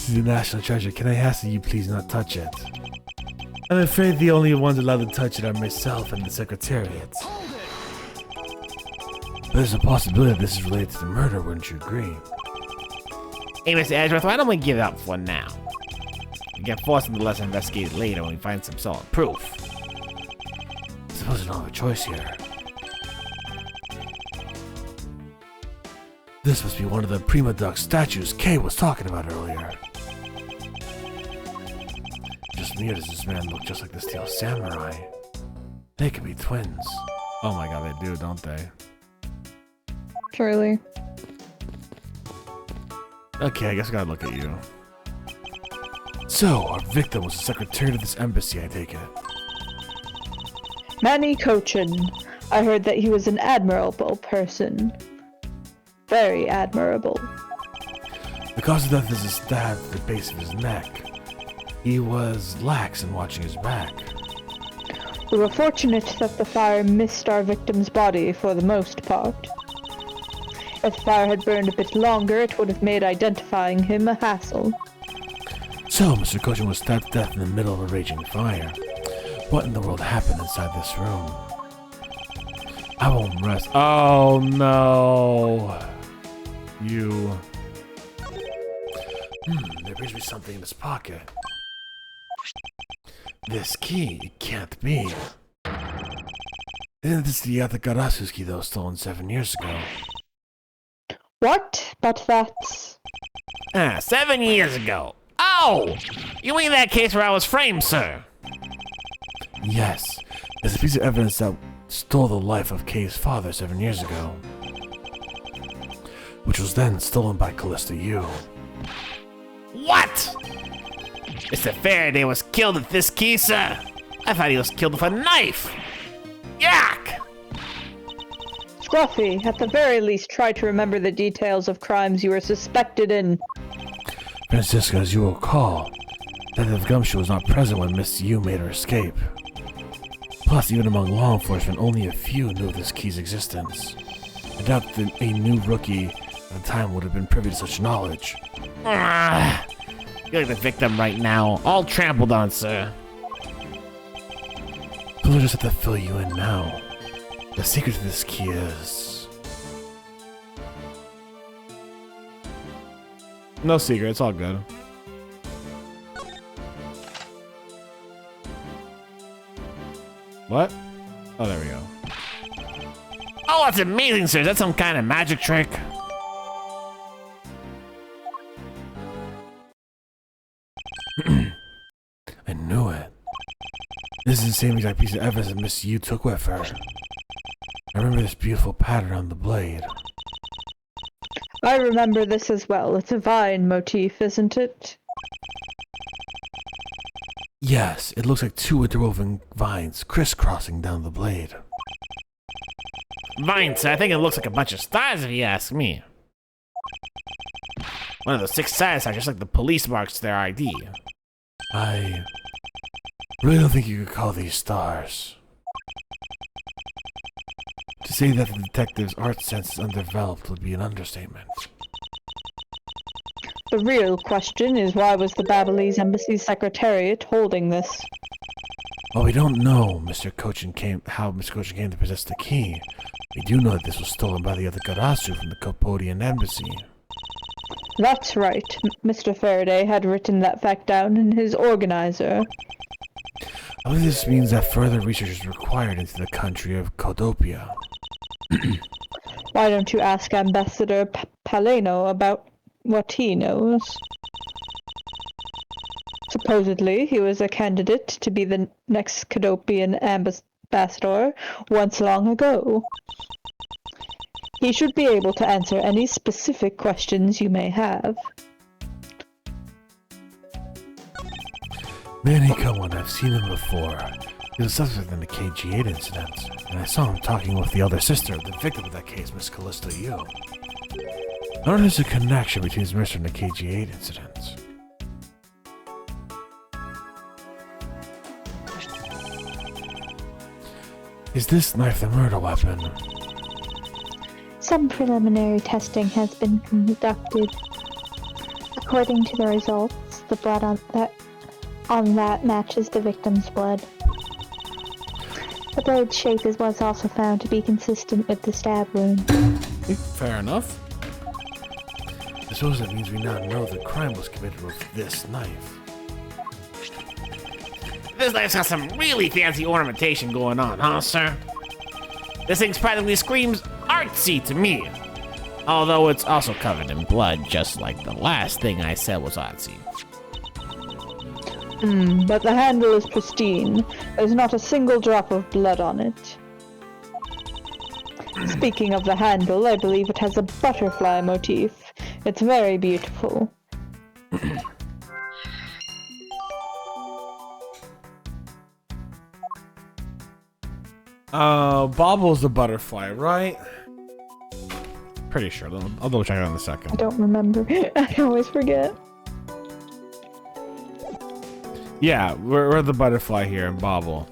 is a national treasure, can I ask that you please not touch it? I'm afraid the only ones allowed to touch it are myself and the Secretariat. But there's a possibility that this is related to the murder, wouldn't you agree? Hey, Mr. Edgeworth, why don't we give it up for now? We get forced into less investigated later when we find some solid proof. I suppose we don't have a choice here. This must be one of the Prima Duck statues Kay was talking about earlier. Just me, or does this man look just like the Steel Samurai? They could be twins. Oh my god, they do, don't they? Surely. Okay, I guess I gotta look at you. So, our victim was the secretary of this embassy, I take it. Manny Cochin. I heard that he was an admirable person. Very admirable. The cause of death is a stab to the base of his neck. He was lax in watching his back. We were fortunate that the fire missed our victim's body for the most part. If the fire had burned a bit longer, it would have made identifying him a hassle. So, Mr. Cochin was stabbed to death in the middle of a raging fire. What in the world happened inside this room? I won't rest. Oh no. You. There appears to be something in his pocket. This key, it can't be. Isn't this the other Garasu's key that was stolen 7 years ago? What? But that's... 7 years ago. Oh! You mean that case where I was framed, sir? Yes. There's a piece of evidence that stole the life of Kay's father 7 years ago. Which was then stolen by Callisto Yu. What? Mr. Faraday was killed with this key, sir. I thought he was killed with a knife. Yuck! Scruffy, at the very least try to remember the details of crimes you were suspected in. Francisca, as you will recall, Detective Gumshoe was not present when Miss Yu made her escape. Plus, even among law enforcement, only a few knew of this key's existence. I doubt that a new rookie at the time would have been privy to such knowledge. You're like the victim right now, all trampled on, sir. So we'll just have to fill you in now. The secret to this key is... No secret, it's all good. What? Oh, there we go. Oh, that's amazing, sir. Is that some kind of magic trick? I knew it. This is the same exact piece of evidence that Miss Yu took with her. I remember this beautiful pattern on the blade. I remember this as well. It's a vine motif, isn't it? Yes, it looks like two interwoven vines crisscrossing down the blade. Vines, I think it looks like a bunch of stars if you ask me. One of those 6 stars are just like the police marks to their ID. I really don't think you could call these stars. To say that the detective's art sense is undeveloped would be an understatement. The real question is why was the Babalese Embassy's secretariat holding this? Well, we don't know how Mr. Cochin came to possess the key. We do know that this was stolen by the other Garasu from the Kopodian embassy. That's right. Mr. Faraday had written that fact down in his organizer. I believe this means that further research is required into the country of Kodopia. Why don't you ask Ambassador Paleno about what he knows? Supposedly, he was a candidate to be the next Kodopian ambassador once long ago. He should be able to answer any specific questions you may have. Manny Cohen, I've seen him before. He was a suspect in the KG8 incident, and I saw him talking with the elder sister of the victim of that case, Miss Callista Yu. I wonder if there's a connection between his murder and the KG8 incident. Is this knife the murder weapon? Some preliminary testing has been conducted. According to the results, the blood on that matches the victim's blood. The blade's shape was also found to be consistent with the stab wound. Fair enough. I suppose that means we now know the crime was committed with this knife. This knife's got some really fancy ornamentation going on, huh, sir? This thing practically screams artsy to me. Although it's also covered in blood, just like the last thing I said was artsy. But the handle is pristine. There's not a single drop of blood on it. Speaking of the handle, I believe it has a butterfly motif. It's very beautiful. Bobble's the butterfly, right? Pretty sure. I'll double check it in a second. I don't remember. I always forget. Yeah, we're the butterfly here in Bobble.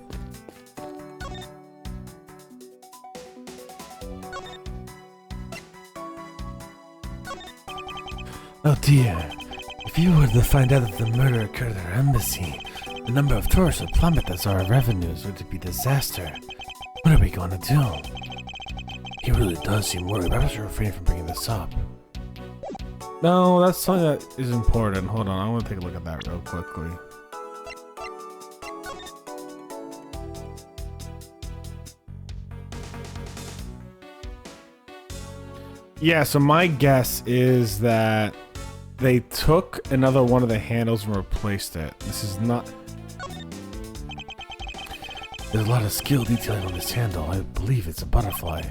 Oh dear. If you were to find out that the murder occurred at our embassy, the number of tourists would plummet as our revenues would be disaster. What are we going to do? He really does seem worried, but I was refraining from bringing this up. No, that's something that is important. Hold on, I want to take a look at that real quickly. Yeah, so my guess is that they took another one of the handles and replaced it. This is not... There's a lot of skill detailing on this handle. I believe it's a butterfly.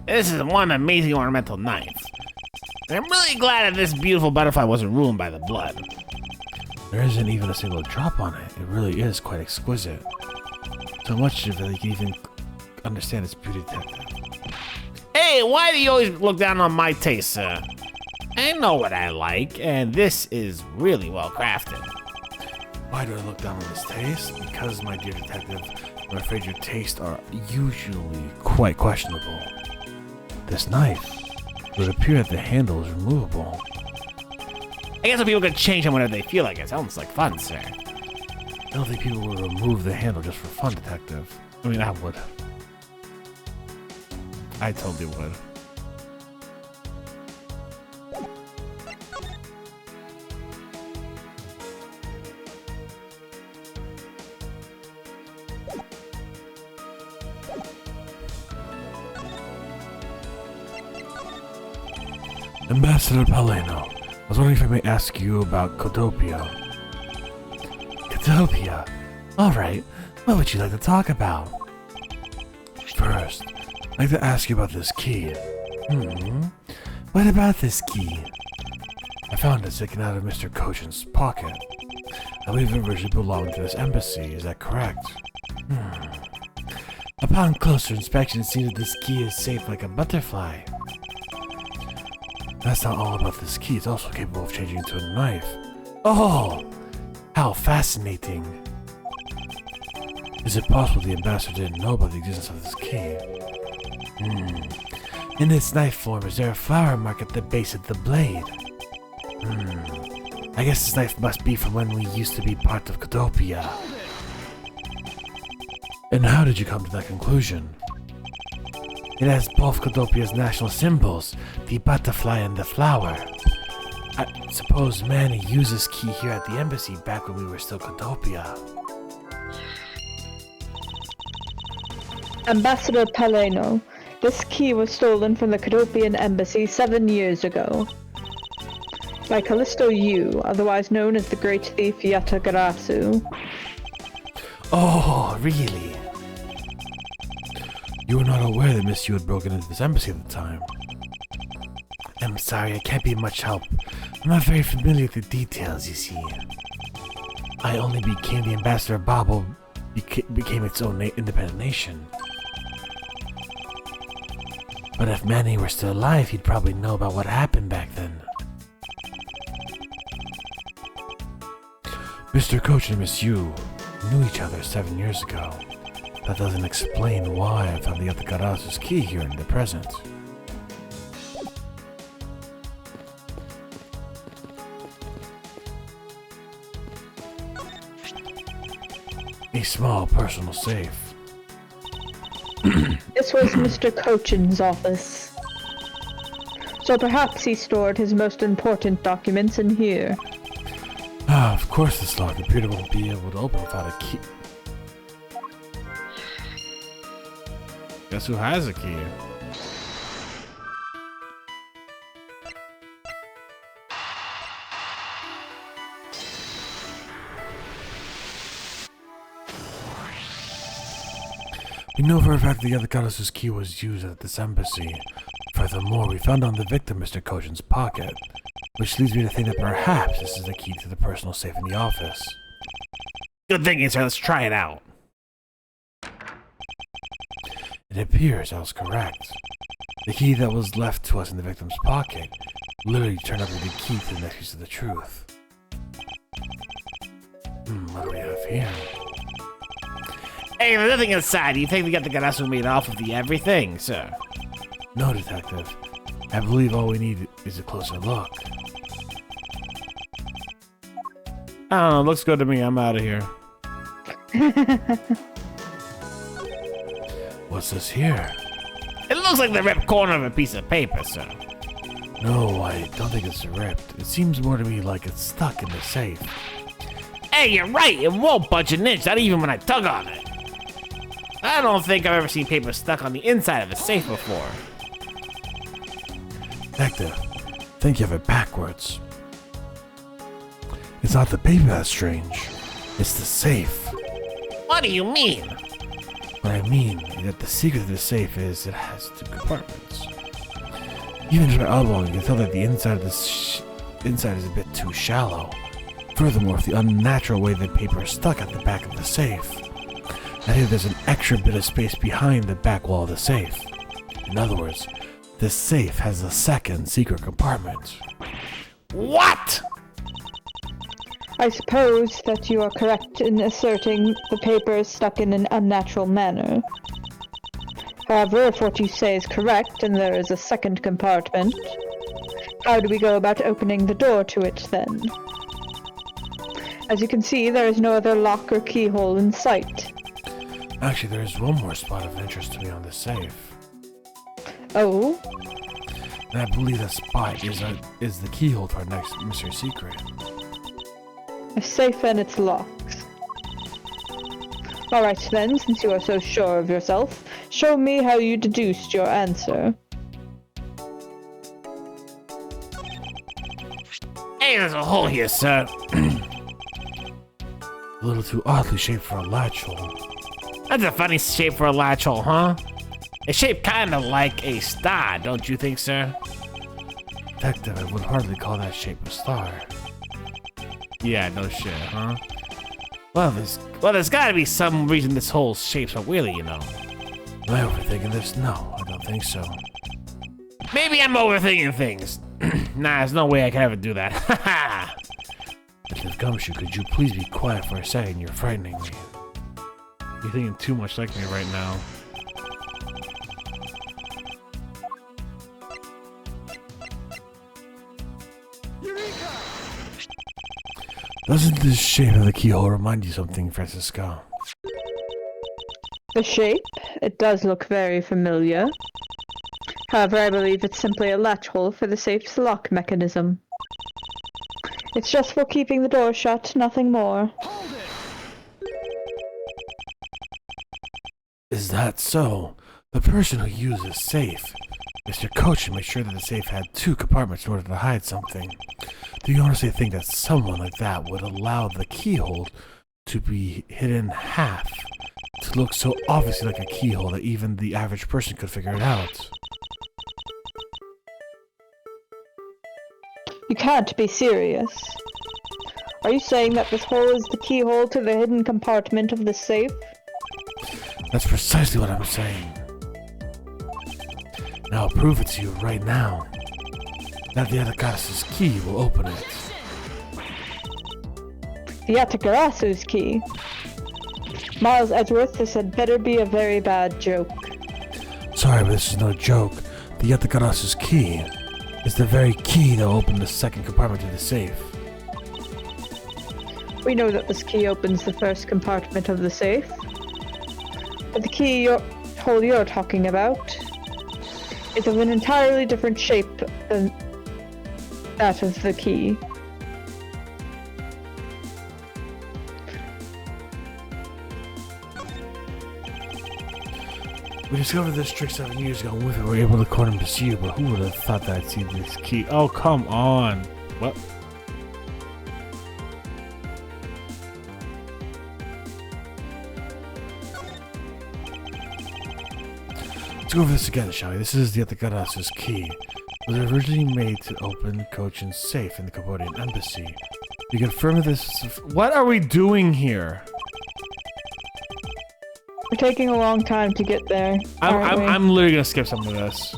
This is one amazing ornamental knife. And I'm really glad that this beautiful butterfly wasn't ruined by the blood. There isn't even a single drop on it. It really is quite exquisite. So much of it you can even understand its beauty, detective. Hey, why do you always look down on my taste, sir? I know what I like, and this is really well crafted. Why do I look down on this taste? Because, my dear detective, I'm afraid your tastes are usually quite questionable. This knife, it would appear that the handle is removable. I guess some people can change them whenever they feel like it. Sounds like fun, sir. I don't think people would remove the handle just for fun, detective. I mean, I would. I totally would. Ambassador Paleno, I was wondering if I may ask you about Codopia. Codopia? Alright, what would you like to talk about? First, I'd like to ask you about this key. What about this key? I found it sticking out of Mr. Kojin's pocket. I believe it originally belonged to this embassy, is that correct? Upon closer inspection, it seems that this key is shaped like a butterfly. That's not all about this key, it's also capable of changing into a knife. Oh! How fascinating. Is it possible the ambassador didn't know about the existence of this key? In its knife form, is there a flower mark at the base of the blade? I guess this knife must be from when we used to be part of Codopia. And how did you come to that conclusion? It has both Codopia's national symbols, the butterfly and the flower. I suppose Manny used this key here at the embassy back when we were still Codopia. Ambassador Paleno, this key was stolen from the Codopian embassy 7 years ago. By Callisto Yu, otherwise known as the Great Thief Yatagarasu. Oh, really? You were not aware that Miss Yu had broken into this embassy at the time. I'm sorry, I can't be much help. I'm not very familiar with the details, you see. I only became the ambassador of Babel, became its own independent nation. But if Manny were still alive, he'd probably know about what happened back then. Mr. Coach and Miss Yu knew each other 7 years ago. That doesn't explain why I found the Yatagarasu's key here in the present. A small personal safe. This was Mr. Cochin's office. So perhaps he stored his most important documents in here. Ah, of course this locked computer won't be able to open without a key. Guess who has a key? We know for a fact the Yatagarasu's key was used at this embassy. Furthermore, we found on the victim Mr. Kojin's pocket, which leads me to think that perhaps this is the key to the personal safe in the office. Good thinking, sir. Let's try it out. It appears I was correct. The key that was left to us in the victim's pocket literally turned out to be the key to the next piece of the truth. What do we have here? Hey, there's nothing inside. You think we got the Garasu made off of the everything, sir? No, detective. I believe all we need is a closer look. I don't know. Looks good to me. I'm out of here. What's this here? It looks like the ripped corner of a piece of paper, sir. No, I don't think it's ripped. It seems more to me like it's stuck in the safe. Hey, you're right. It won't budge an inch, not even when I tug on it. I don't think I've ever seen paper stuck on the inside of a safe before. Detective, I think you have it backwards. It's not the paper that's strange. It's the safe. What do you mean? What I mean is that the secret of the safe is it has 2 compartments. Even just by eyeballing, you can tell that the inside of inside is a bit too shallow. Furthermore, the unnatural way the paper is stuck at the back of the safe, I think there's an extra bit of space behind the back wall of the safe. In other words, this safe has a second secret compartment. What? I suppose that you are correct in asserting the paper is stuck in an unnatural manner. However, if what you say is correct and there is a second compartment, how do we go about opening the door to it then? As you can see, there is no other lock or keyhole in sight. Actually, there is one more spot of interest to me on this safe. Oh? And I believe that spot is the keyhole to our next mystery secret. A safe and its locks. Alright then, since you are so sure of yourself, show me how you deduced your answer. Hey, there's a hole here, sir. A little too oddly shaped for a latch hole. That's a funny shape for a latch hole, huh? It's shaped kind of like a star, don't you think, sir? Detective, I would hardly call that shape a star. Yeah, no shit, huh? Well, there's gotta be some reason this whole shape's so weird, you know. Am I overthinking this? No, I don't think so. Maybe I'm overthinking things. Nah, there's no way I can ever do that. Haha! Detective Gumshoe, could you please be quiet for a second? You're frightening me. You're thinking too much like me right now. Doesn't this shape of the keyhole remind you something, Francisco? The shape? It does look very familiar. However, I believe it's simply a latch hole for the safe's lock mechanism. It's just for keeping the door shut, nothing more. Is that so? The person who used the safe, Mr. Coach, made sure that the safe had 2 compartments in order to hide something. Do you honestly think that someone like that would allow the keyhole to be hidden in half, to look so obviously like a keyhole that even the average person could figure it out? You can't be serious. Are you saying that this hole is the keyhole to the hidden compartment of the safe? That's precisely what I'm saying. Now I'll prove it to you right now. That the other goddess's key will open it. The Atagarasu's key. Miles Edgeworth, this had better be a very bad joke. Sorry, but this is no joke. The Yatakarasu's key is the very key that will open the second compartment of the safe. We know that this key opens the first compartment of the safe. But the hole you're talking about is of an entirely different shape than that of the key. We discovered this trick 7 years ago, and with it we were able to call him to see you, but who would have thought that I'd see this key? Oh, come on. What? Let's go over this again, shall we? This is the Atakarasu's key. It was originally made to open Cochin's safe in the Cambodian embassy. You confirm this. What are we doing here? We're taking a long time to get there. I'm literally gonna skip some of this.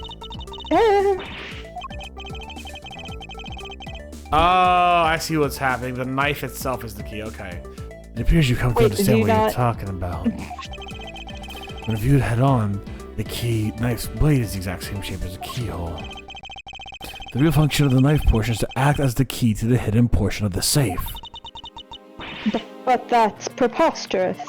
Oh, I see what's happening. The knife itself is the key. Okay. It appears you come to understand what you're talking about. When viewed head-on, the key knife's blade is the exact same shape as a keyhole. The real function of the knife portion is to act as the key to the hidden portion of the safe. But that's preposterous.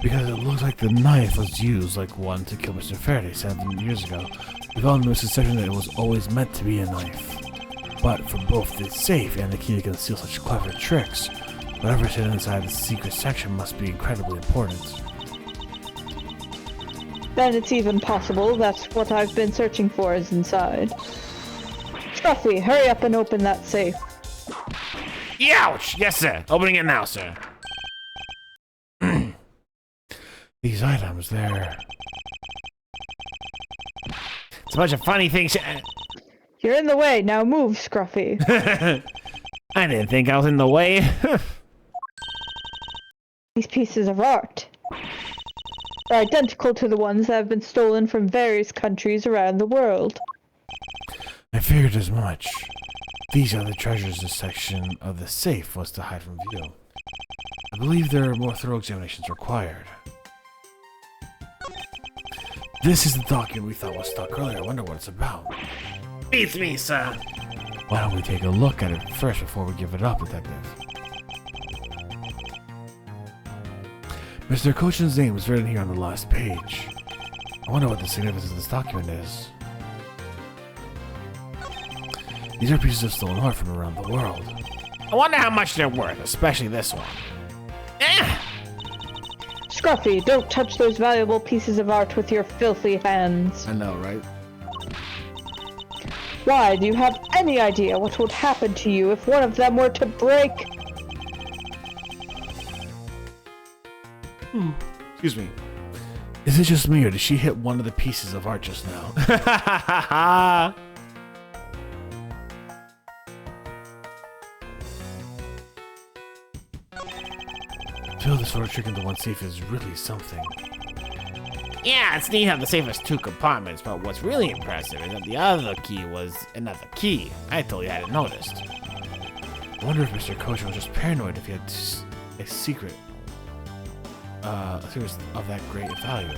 Because it looks like the knife was used like one to kill Mr. Faraday 7 years ago. We found the misconception that it was always meant to be a knife. But for both the safe and the key to conceal such clever tricks, whatever's hidden inside the secret section must be incredibly important. Then it's even possible that what I've been searching for is inside. Scruffy, hurry up and open that safe. Ouch! Yes, sir. Opening it now, sir. These items, they're... It's a bunch of funny things. You're in the way, now move, Scruffy. I didn't think I was in the way. These pieces of art are identical to the ones that have been stolen from various countries around the world. I figured as much. These are the treasures this section of the safe was to hide from view. I believe there are more thorough examinations required. This is the document we thought was stuck earlier. I wonder what it's about. Beats me, sir. Why don't we take a look at it first before we give it up, Detective? Mr. Cochin's name is written here on the last page. I wonder what the significance of this document is. These are pieces of stolen art from around the world. I wonder how much they're worth, especially this one. Scruffy, don't touch those valuable pieces of art with your filthy hands. I know, right? Why, do you have any idea what would happen to you if one of them were to break? Excuse me. Is it just me, or did she hit one of the pieces of art just now? To build this sort of trick into one safe is really something. Yeah, it's neat how the safe has 2 compartments, but what's really impressive is that the other key was another key. I totally hadn't noticed. I wonder if Mr. Koshin was just paranoid if he had a secret of that great value.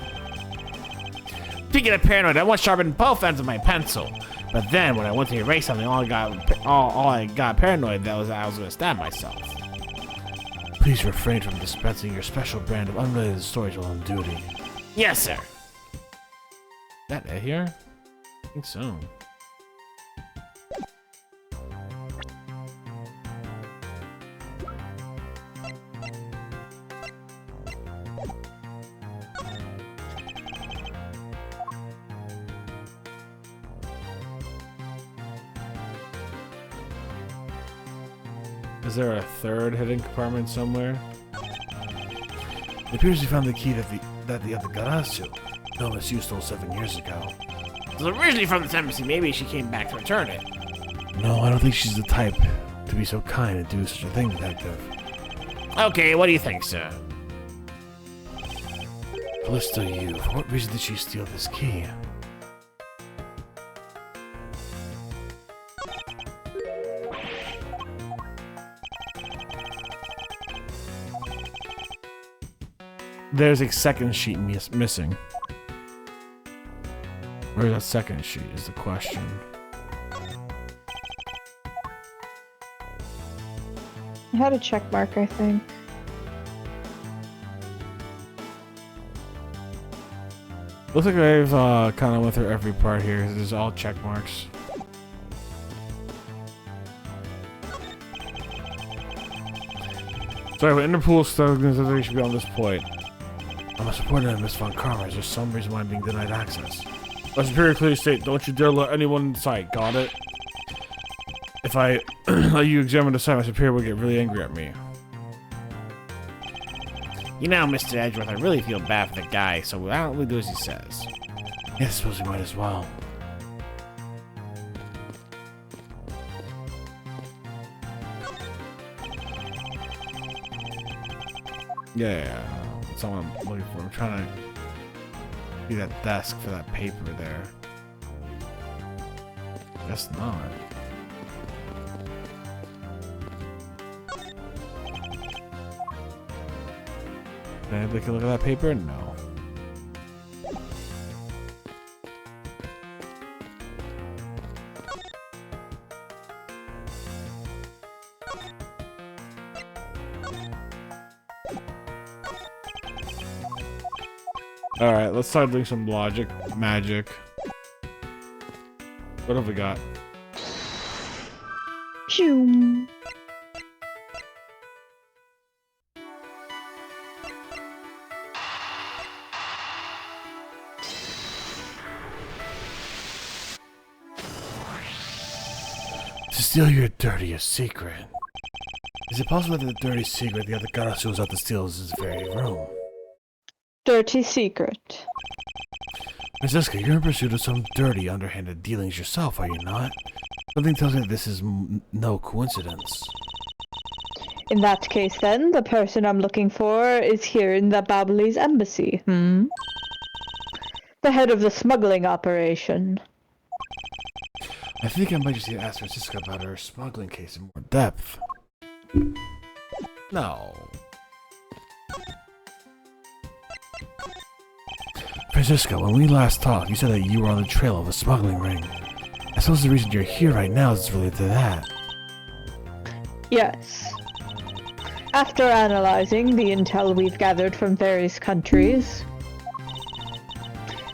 Speaking of paranoid, I once sharpened both ends of my pencil, but then when I went to erase something, all I got paranoid that was I was going to stab myself. Please refrain from dispensing your special brand of unrelated stories while on duty. Yes, sir. Is that it here? I think so. Is there a third hidden compartment somewhere? It appears we found the key that the other Garasu, no misuse, stole 7 years ago. It was originally from this embassy. Maybe she came back to return it. No, I don't think she's the type to be so kind and do such a thing, Detective. Okay, what do you think, sir? Callista, you. For what reason did she steal this key? There's a second sheet missing. Where's that second sheet is the question. I had a check mark, I think. Looks like I've kind of went through every part here. There's all check marks. Sorry, but Interpol stuff should be on this point. I'm a supporter of Miss Von Karma. Is there some reason why I'm being denied access? My superior clearly state, don't you dare let anyone inside. Got it? If I let you examine the site, my superior will get really angry at me. You know, Mr. Edgeworth, I really feel bad for the guy, so why don't we do as he says? Yeah, I suppose we might as well. Yeah, that's not what I'm looking for. I'm trying to see that desk for that paper there. Guess not. Can anybody look at that paper? No. Alright, let's start doing some magic. What have we got? Shoom. To steal your dirtiest secret. Is it possible that the dirty secret the other Garasu was out to steal is this very room? Dirty secret. Francesca, you're in pursuit of some dirty, underhanded dealings yourself, are you not? Something tells me that this is no coincidence. In that case, then, the person I'm looking for is here in the Babbly's embassy, The head of the smuggling operation. I think I might just need to ask Francisca about her smuggling case in more depth. No. Francisca, when we last talked, you said that you were on the trail of a smuggling ring. I suppose the reason you're here right now is related to that. Yes. After analyzing the intel we've gathered from various countries,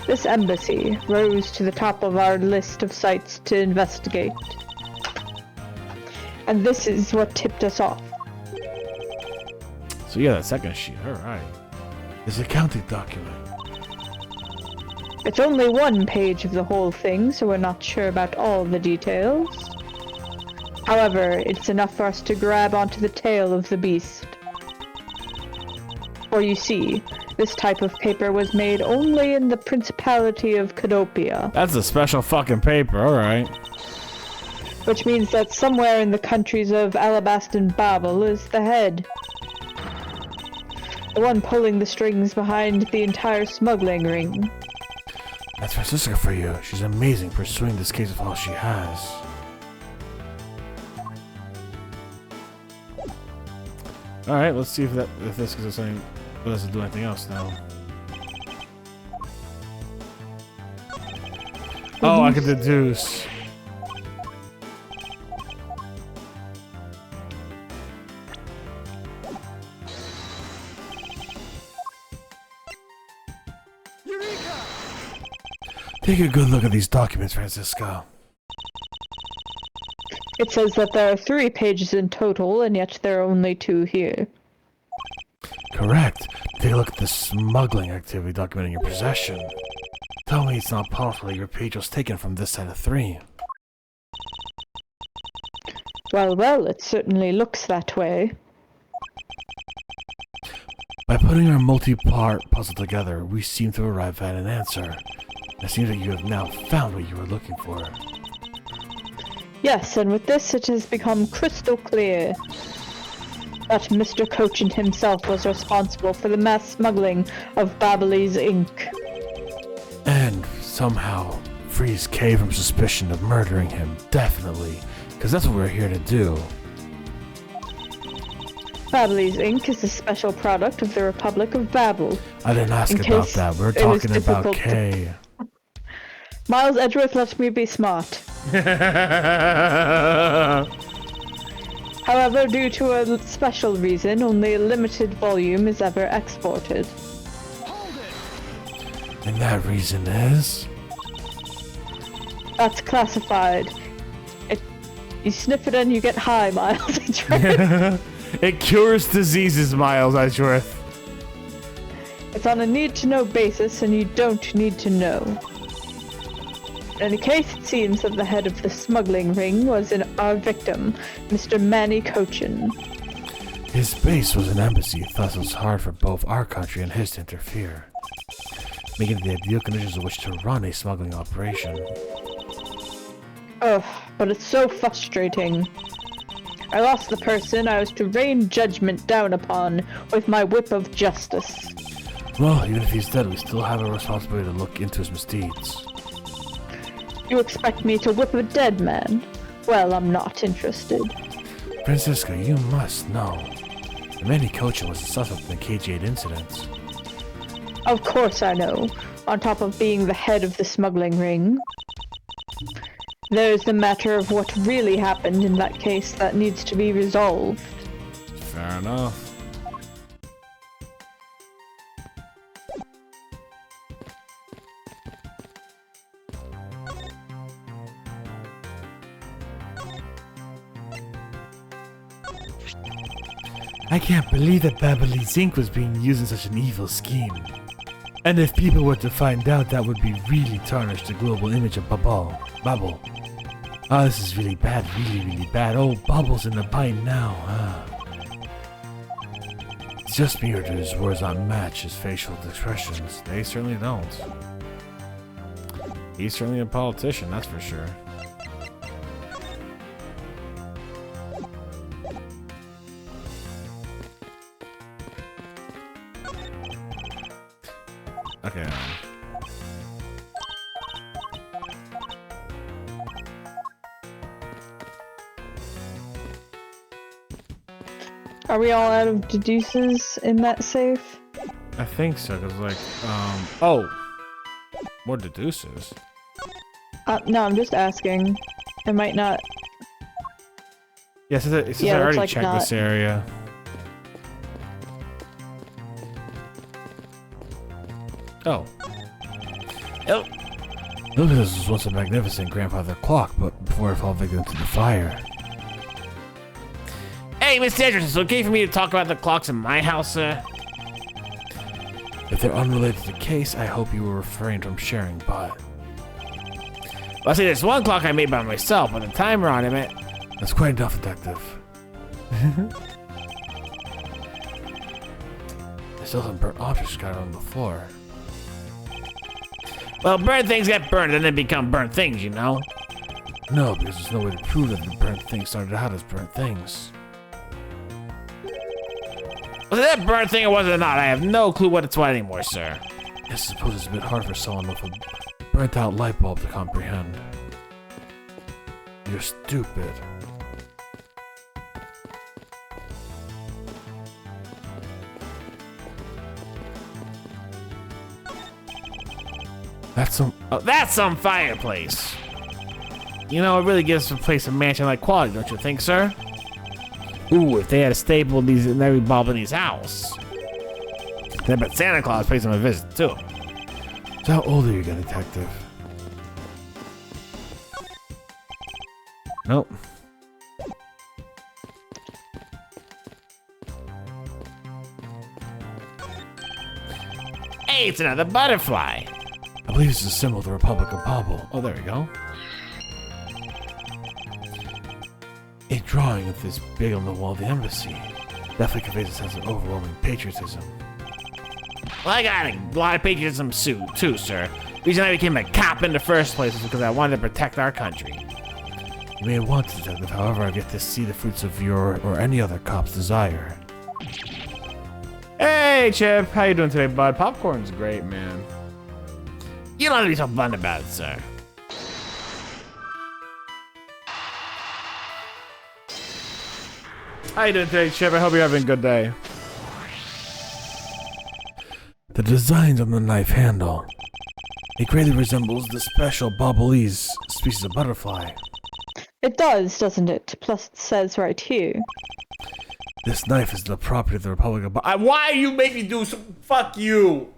this embassy rose to the top of our list of sites to investigate. And this is what tipped us off. So yeah, that second sheet, alright. This accounting document. It's only one page of the whole thing, so we're not sure about all the details. However, it's enough for us to grab onto the tail of the beast. For you see, this type of paper was made only in the Principality of Cadopia. That's a special fucking paper, alright. Which means that somewhere in the countries of Alabast and Babel is the head. The one pulling the strings behind the entire smuggling ring. That's Francisca for you. She's amazing pursuing this case with all she has. Alright, let's see if this is saying it doesn't do anything else now. Oh, I can deduce. Take a good look at these documents, Francisco. It says that there are 3 pages in total, and yet there are only 2 here. Correct. Take a look at the smuggling activity document in your possession. Tell me it's not possible that your page was taken from this set of 3. Well, it certainly looks that way. By putting our multi-part puzzle together, we seem to arrive at an answer. It seems that you have now found what you were looking for. Yes, and with this it has become crystal clear that Mr. Cochin himself was responsible for the mass smuggling of Babbly's ink. And somehow frees Kay from suspicion of murdering him, definitely, because that's what we're here to do. Babbly's ink is a special product of the Republic of Babel. I didn't ask about that, we're talking about Kay. Miles Edgeworth lets me be smart. However, due to a special reason, only a limited volume is ever exported. And that reason is? That's classified. You sniff it and you get high, Miles Edgeworth. It cures diseases, Miles Edgeworth. It's on a need-to-know basis, and you don't need to know. In any case, it seems that the head of the smuggling ring was our victim, Mr. Manny Cochin. His base was an embassy, thus it was hard for both our country and his to interfere, making it the ideal conditions in which to run a smuggling operation. Ugh, but it's so frustrating. I lost the person I was to rain judgment down upon with my whip of justice. Well, even if he's dead, we still have a responsibility to look into his misdeeds. You expect me to whip a dead man? Well, I'm not interested. Francisca, you must know. Manny Cochin was a suspect in the KG-8 incidents. Of course I know, on top of being the head of the smuggling ring. There's the matter of what really happened in that case that needs to be resolved. Fair enough. I can't believe that Babbly's ink was being used in such an evil scheme. And if people were to find out, that would be really tarnish the global image of Babel. Ah, this is really bad, really bad. Oh, Bubble's in the bind now, It's just me, or do his words not match his facial expressions? They certainly don't. He's certainly a politician, that's for sure. Okay. Are we all out of deduces in that safe? I think so, because, like, oh. More deduces? No, I'm just asking. It might not. Yes, it says Yeah, I it's, already like, checked not- this area. Oh. Oh. Look, this was once a magnificent grandfather clock, but before it fell victim to the fire. Hey, Mr. Edwards, is it okay for me to talk about the clocks in my house, sir? If they're unrelated to the case, I hope you will refrain from sharing, but... Well, see, there's one clock I made by myself with a timer on it. That's quite enough, detective. There's still some burnt objects scattered on the floor. Well, burnt things get burned and then become burnt things, you know? No, because there's no way to prove that the burnt things started out as burnt things. Was it that burnt thing or was it not? I have no clue what it's what anymore, sir. I suppose it's a bit hard for someone with a burnt out light bulb to comprehend. You're stupid. That's some fireplace. You know, it really gives the place a mansion-like quality, don't you think, sir? Ooh, if they had a staple in every bulb in his house. Then, but Santa Claus pays him a visit too. So how old are you, detective? Nope. Hey, it's another butterfly. I believe it's a symbol of the Republic of Bobble. Oh, there we go. A drawing of this big on the wall of the embassy. Definitely conveys a sense of overwhelming patriotism. Well, I got a lot of patriotism too, sir. The reason I became a cop in the first place is because I wanted to protect our country. You may want to, detective, however, I get to see the fruits of your or any other cop's desire. Hey, Chip. How you doing today, bud? Popcorn's great, man. You don't have to be so blunt about it, sir. How you doing today, Chip? I hope you're having a good day. The designs on the knife handle. It greatly resembles the special Bobolese species of butterfly. It does, doesn't it? Plus it says right here. This knife is the property of the Republic of Why are you making me do some... Fuck you!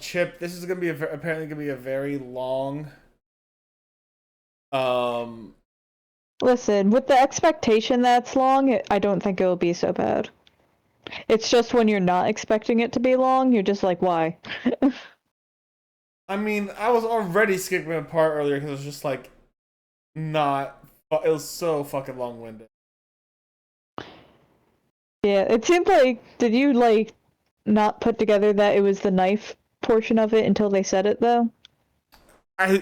Chip, this is gonna be apparently gonna be a very long... Listen, with the expectation that's long, I don't think it'll be so bad. It's just when you're not expecting it to be long, you're just like, why? I mean, I was already skipping a part earlier because it was just like, not... It was so fucking long-winded. Yeah, it seemed like, did you, like, not put together that it was the knife portion of it until they said it, though?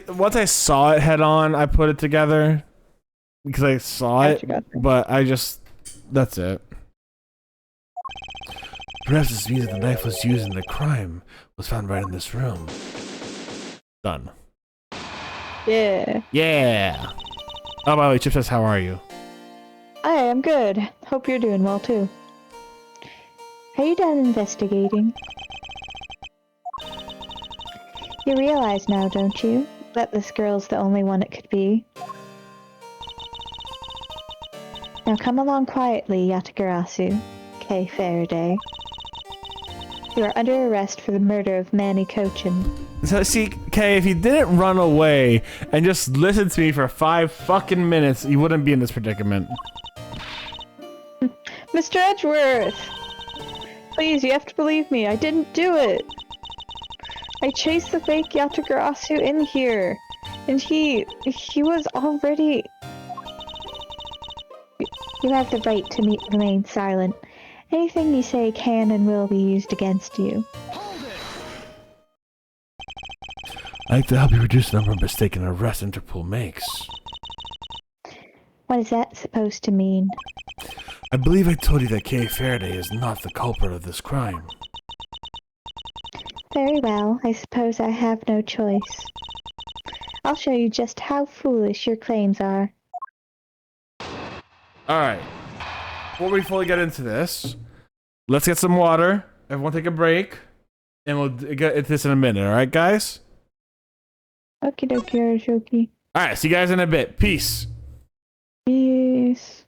Once I saw it head on, I put it together. Because I saw Gotcha. But I just... That's it. Perhaps this means that the knife was used in the crime was found right in this room. Done. Yeah. Yeah! Oh, by the way, Chip says, how are you? Hi, I'm good. Hope you're doing well too. Are you done investigating? You realize now, don't you, that this girl's the only one it could be? Now come along quietly, Yatagarasu, Kay Faraday. You are under arrest for the murder of Manny Cochin. So, see, Kay, if you didn't run away and just listen to me for 5 fucking minutes, you wouldn't be in this predicament. Mr. Edgeworth! Please, you have to believe me, I didn't do it! I chased the fake Yatagarasu in here, and he was already... You have the right to remain silent. Anything you say can and will be used against you. I'd like to help you reduce the number of mistaken arrests Interpol makes. What is that supposed to mean? I believe I told you that Kay Faraday is not the culprit of this crime. Very well, I suppose I have no choice. I'll show you just how foolish your claims are. Alright. Before we fully get into this, let's get some water. Everyone take a break. And we'll get into this in a minute, alright, guys? Okie dokie, Arishoki. Alright, see you guys in a bit. Peace. Peace.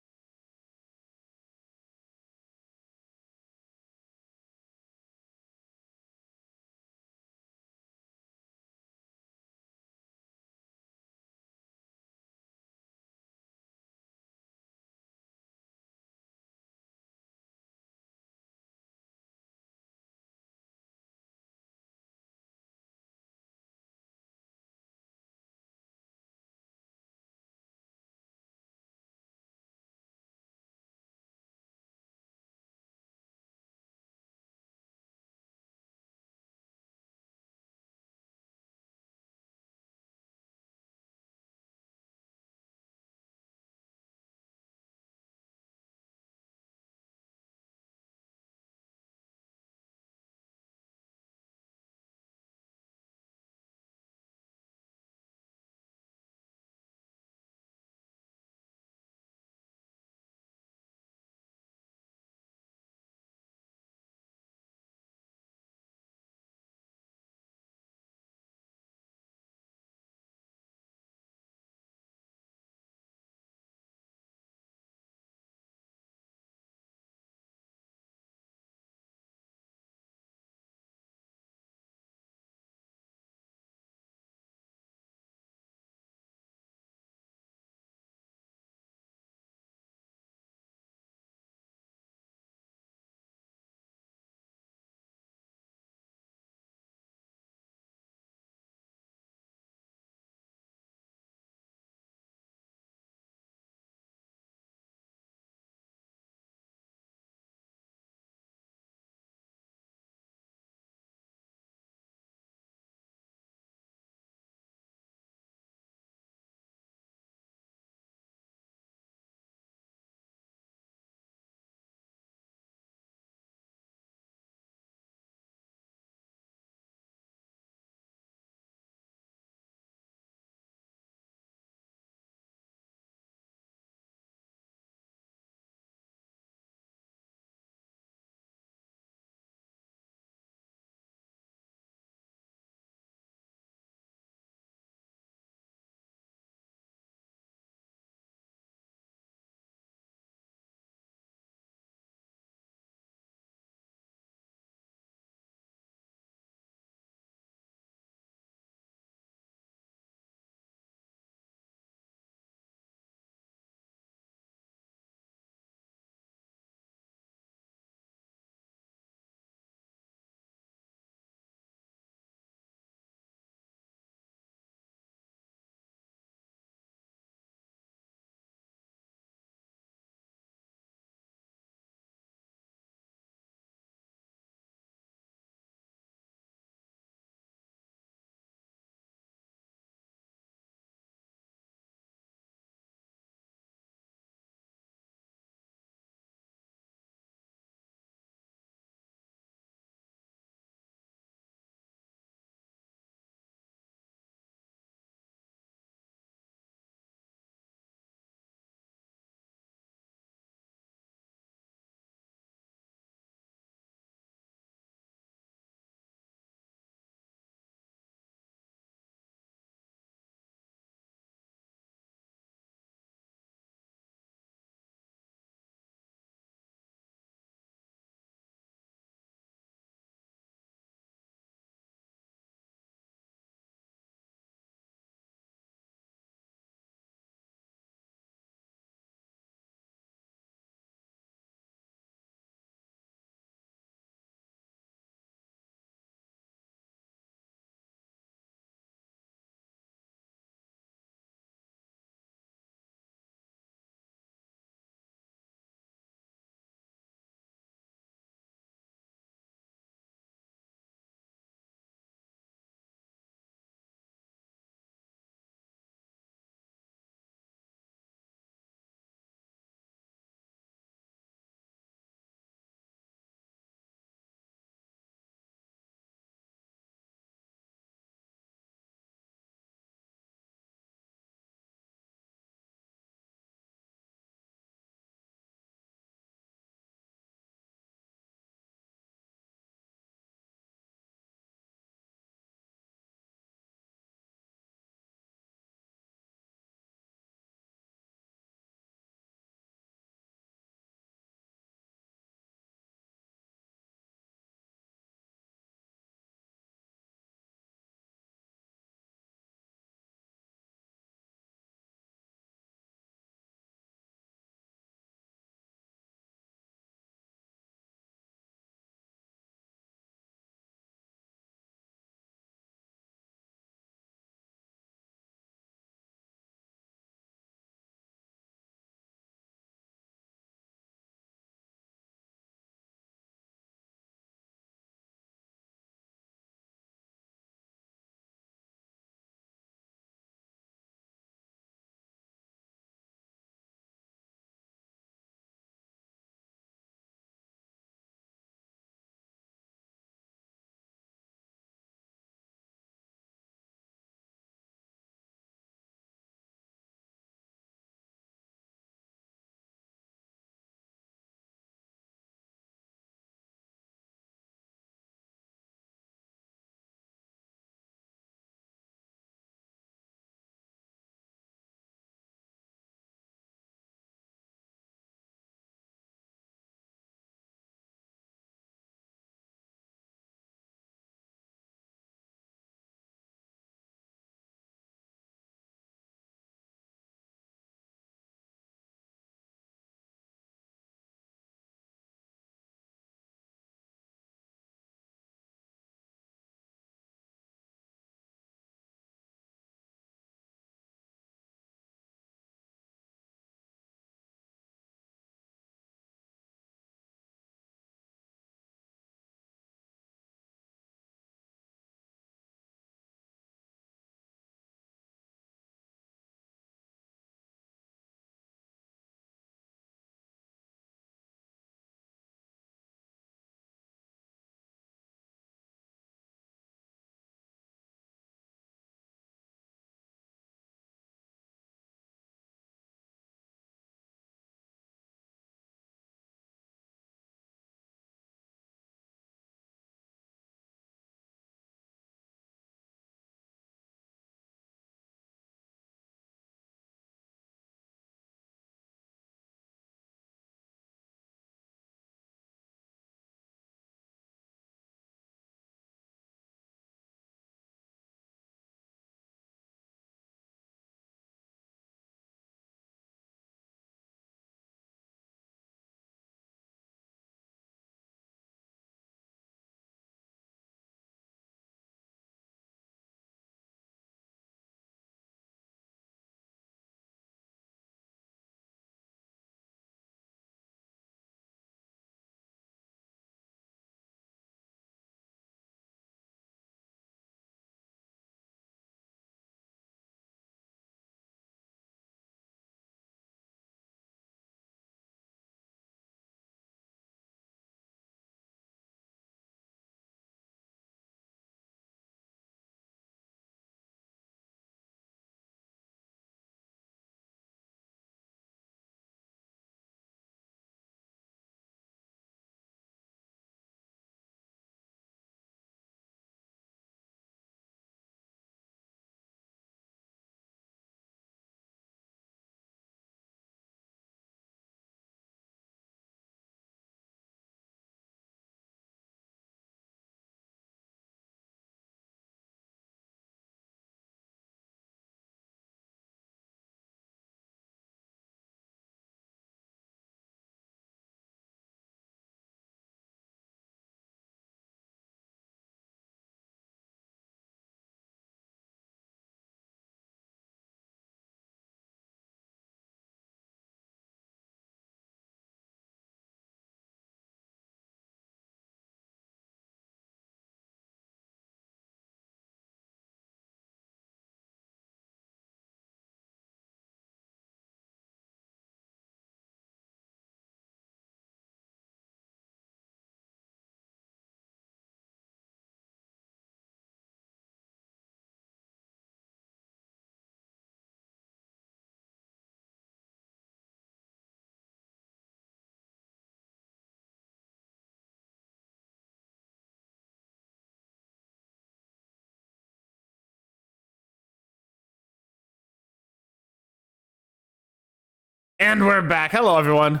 And we're back. Hello, everyone.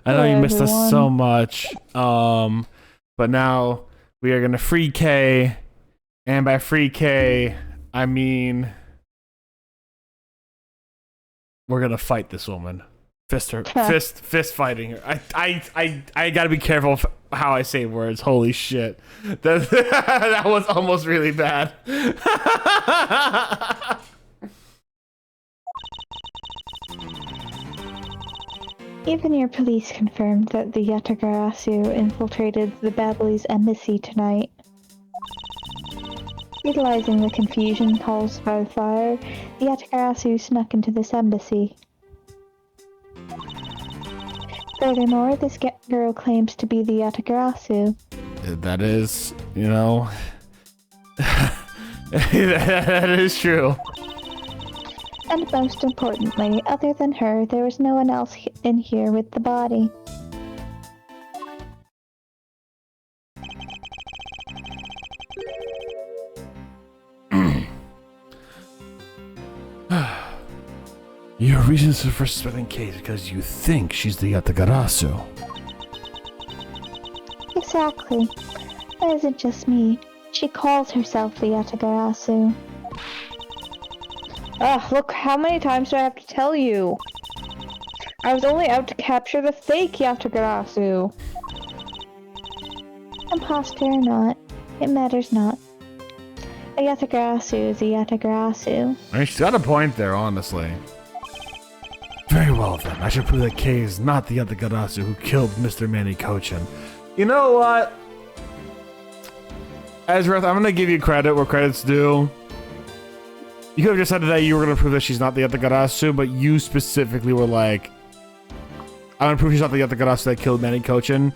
I know Hello, you missed us everyone. so much. But now we are gonna free K, and by free K, I mean we're gonna fight this woman. Fist fighting her. I gotta be careful of how I say words. Holy shit, that was almost really bad. Even your police confirmed that the Yatagarasu infiltrated the Babyliss embassy tonight. Utilizing the confusion caused by the fire, the Yatagarasu snuck into this embassy. Furthermore, this girl claims to be the Yatagarasu. That is, you know, that is true. And most importantly, other than her, there was no one else in here with the body. Your reasons for suspecting Kate because you think she's the Yatagarasu. Exactly. That isn't just me. She calls herself the Yatagarasu. Ugh, look, how many times do I have to tell you? I was only out to capture the fake Yatagarasu. Imposter or not, it matters not. A Yatagarasu is a Yatagarasu. I mean, she's got a point there, honestly. Very well then, I should prove that Kay is not the Yatagarasu who killed Mr. Manny Cochin. You know what? Ezra, I'm gonna give you credit where credit's due. You could have just said that you were gonna prove that she's not the Yatagarasu, but you specifically were like, I'm gonna prove she's not the Yatagarasu that killed Manny Cochin.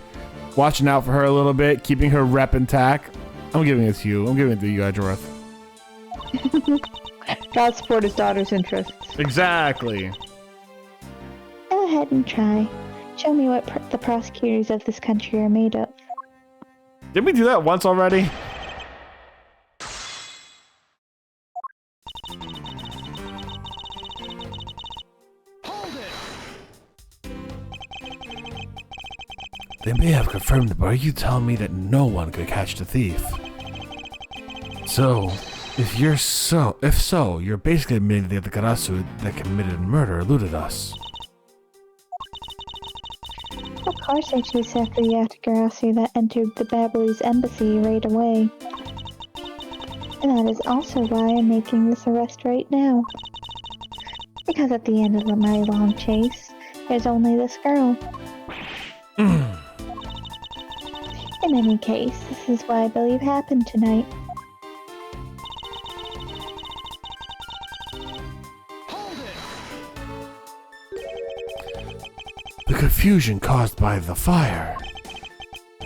Watching out for her a little bit, keeping her rep intact. I'm giving it to you. I'm giving it to you, Edgeworth. God support his daughter's interests. Exactly. Go ahead and try. Show me what the prosecutors of this country are made of. Didn't we do that once already? They may have confirmed it, but are you telling me that no one could catch the thief? So, if so, you're basically admitting that the Karasu that committed murder eluded us. Of course I chased after the Yatagarasu that entered the Babyliss embassy right away. And that is also why I'm making this arrest right now. Because at the end of my long chase, there's only this girl. In any case, this is what I believe happened tonight. The confusion caused by the fire.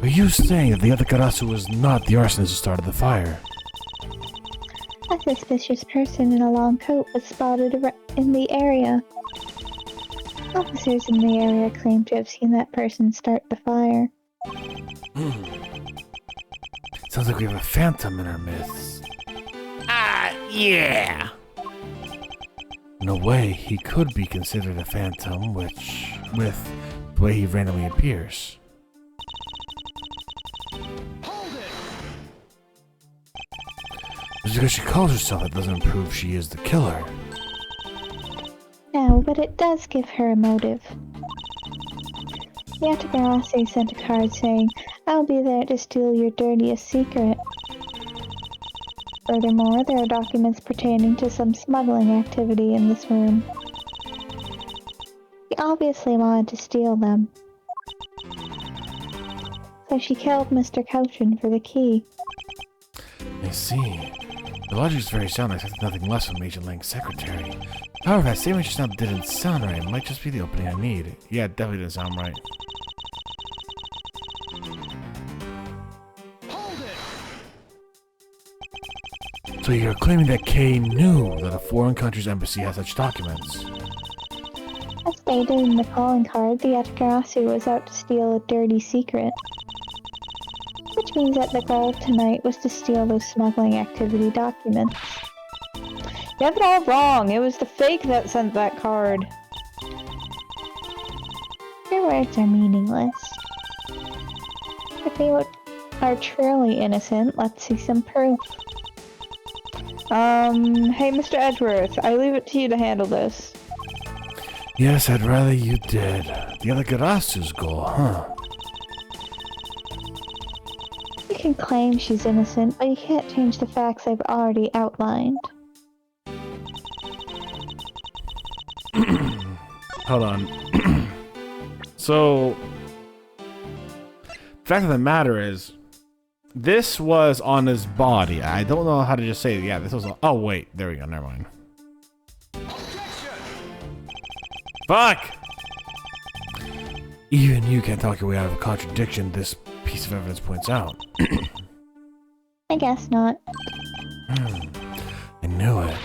Are you saying that the other Karasu was not the arsonist who started the fire? A suspicious person in a long coat was spotted in the area. Officers in the area claim to have seen that person start the fire. Sounds like we have a phantom in our midst. Yeah! No way, he could be considered a phantom, with the way he randomly appears. Just because she calls herself, it doesn't prove she is the killer. No, but it does give her a motive. Yatagarasu sent a card saying, "I'll be there to steal your dirtiest secret." Furthermore, there are documents pertaining to some smuggling activity in this room. She obviously wanted to steal them. So she killed Mr. Cochin for the key. I see. The logic is very sound. I expected nothing less from Agent Lang's secretary. However, that statement just now didn't sound right. It might just be the opening I need. Yeah, it definitely didn't sound right. So you're claiming that Kay knew that a foreign country's embassy has such documents? As stated in the calling card, the Yatagarasu was out to steal a dirty secret. Which means that the goal tonight was to steal those smuggling activity documents. You have it all wrong. It was the fake that sent that card. words are meaningless. If they are truly innocent, let's see some proof. Hey, Mr. Edgeworth, I leave it to you to handle this. Yes, I'd rather you did. The other Garasu's goal, huh? You can claim she's innocent, but you can't change the facts I've already outlined. Hold on. So, the fact of the matter is, this was on his body. I don't know how to just say it. Yeah, this was on... Oh, wait. There we go. Never mind. Fuck! Even you can't talk your way out of a contradiction this piece of evidence points out. I guess not. I knew it.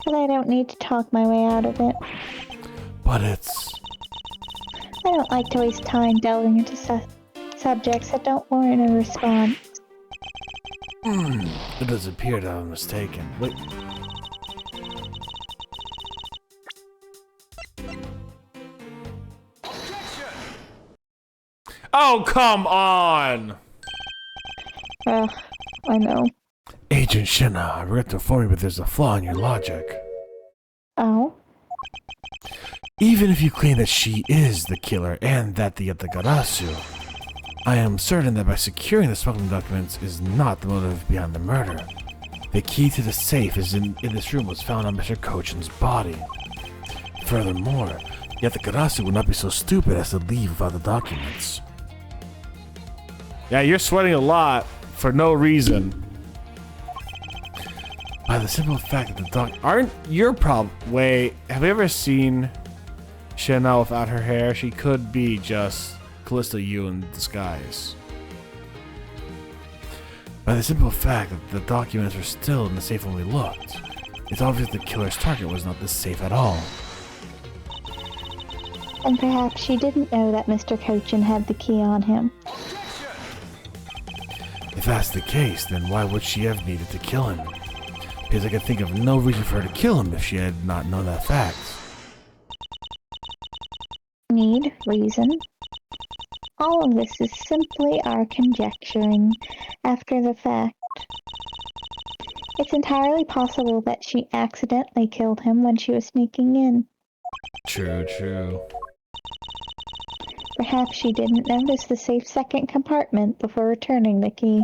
But I don't need to talk my way out of it. But it's... I don't like to waste time delving into subjects that don't warrant a response. It does appear that I'm mistaken. Wait. Oh, come on! Ugh, I know. Agent Shinna, I regret to inform you, but there's a flaw in your logic. Oh? Even if you claim that she is the killer and that the Garasu, I am certain that by securing the smuggling documents is not the motive behind the murder. The key to the safe is in this room was found on Mr. Cochin's body. Furthermore, yet the Garasu would not be so stupid as to leave without the documents. Yeah, you're sweating a lot for no reason. By the simple fact that the aren't your problem. Wait, have you ever seen Chanel without her hair? She could be just Callista Yu in disguise. By the simple fact that the documents were still in the safe when we looked, it's obvious the killer's target was not this safe at all. And perhaps she didn't know that Mr. Cochin had the key on him. If that's the case, then why would she have needed to kill him? Because I could think of no reason for her to kill him if she had not known that fact. Need? Reason? All of this is simply our conjecturing after the fact. It's entirely possible that she accidentally killed him when she was sneaking in. True, true. Perhaps she didn't notice the safe second compartment before returning the key.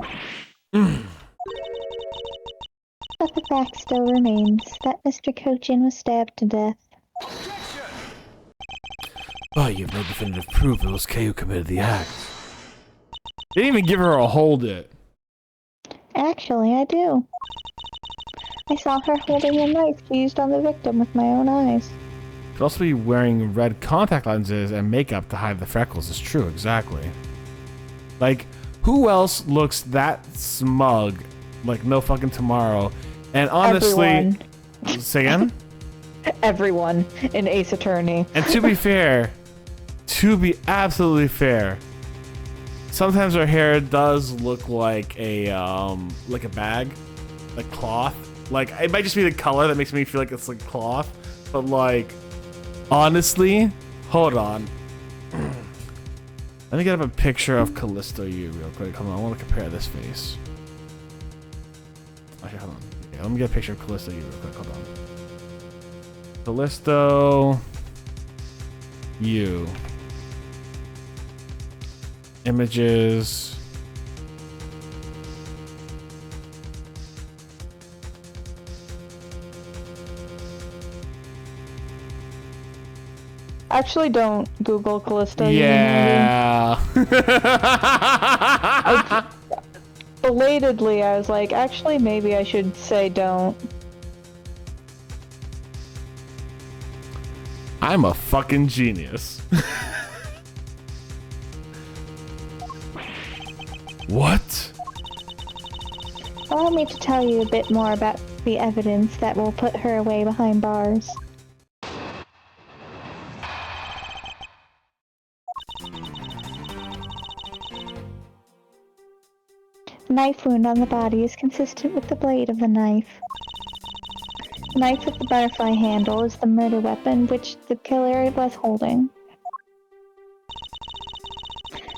But the fact still remains that Mr. Cochin was stabbed to death. But you have no definitive proof it was Kay who committed the act. They didn't even give her a hold it. Actually, I do. I saw her holding a knife used on the victim with my own eyes. Could also be wearing red contact lenses and makeup to hide the freckles. It's true, exactly. Like, who else looks that smug like no fucking tomorrow? And honestly, Everyone. say again? Everyone in Ace Attorney. And to be fair, to be absolutely fair, sometimes her hair does look like a bag, like cloth. Like, it might just be the color that makes me feel like it's like cloth, but like, honestly, hold on. Let me get up a picture of Callisto Yu real quick. Hold on, I want to compare this face. Actually, hold on. Yeah, let me get a picture of Callisto Yu real quick. Hold on. Callisto Yu. Images. Actually, don't Google Callisto. Yeah. Belatedly, I was like, actually, maybe I should say don't. I'm a fucking genius. What? Allow me to tell you a bit more about the evidence that will put her away behind bars. The knife wound on the body is consistent with the blade of the knife. The knife with the butterfly handle is the murder weapon which the killer was holding.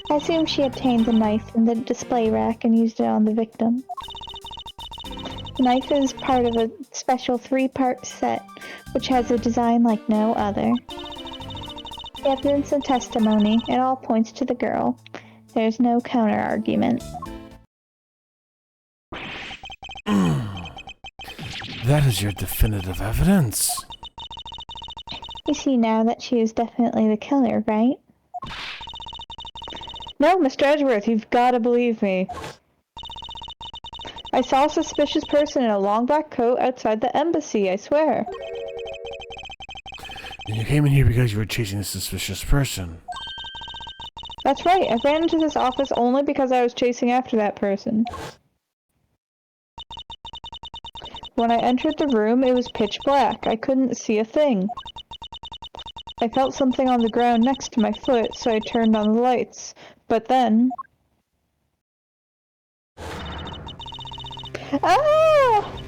I assume she obtained the knife from the display rack and used it on the victim. The knife is part of a special 3-part set, which has a design like no other. The evidence and testimony, it all points to the girl. There's no counter-argument. That is your definitive evidence. You see now that she is definitely the killer, right? No, Mr. Edgeworth, you've got to believe me. I saw a suspicious person in a long black coat outside the embassy, I swear. And you came in here because you were chasing a suspicious person. That's right, I ran into this office only because I was chasing after that person. When I entered the room, it was pitch black. I couldn't see a thing. I felt something on the ground next to my foot, so I turned on the lights. But then... Ah!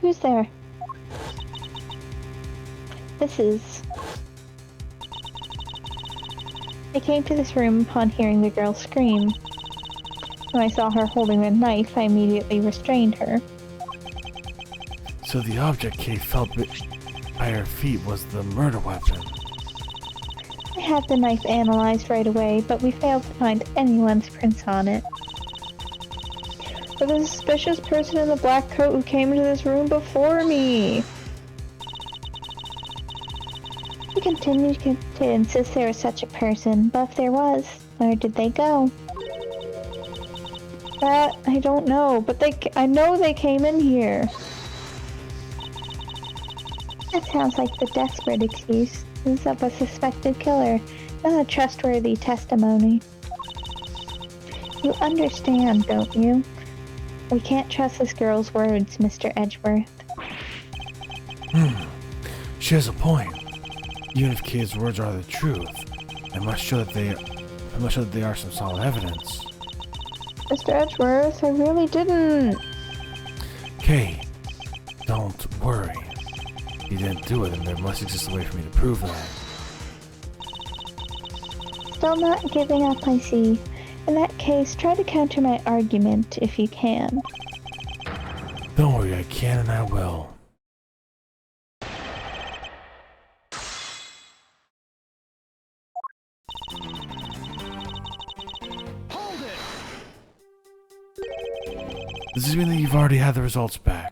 Who's there? This is... I came to this room upon hearing the girl scream. When I saw her holding the knife, I immediately restrained her. So the object Kay felt by her feet was the murder weapon. I had the knife analyzed right away, but we failed to find anyone's prints on it. But the suspicious person in the black coat who came into this room before me. We continue to insist there was such a person, but if there was, where did they go? That, I don't know, but I know they came in here. That sounds like the desperate excuse of a suspected killer, not a trustworthy testimony. You understand, don't you? We can't trust this girl's words, Mr. Edgeworth. She has a point. Even if Kay's words are the truth, I must show that they are some solid evidence. Mr. Edgeworth, I really didn't. Kay, don't worry. You didn't do it, and there must exist a way for me to prove that. Still not giving up, I see. In that case, try to counter my argument, if you can. Don't worry, I can and I will. Does this mean that you've already had the results back?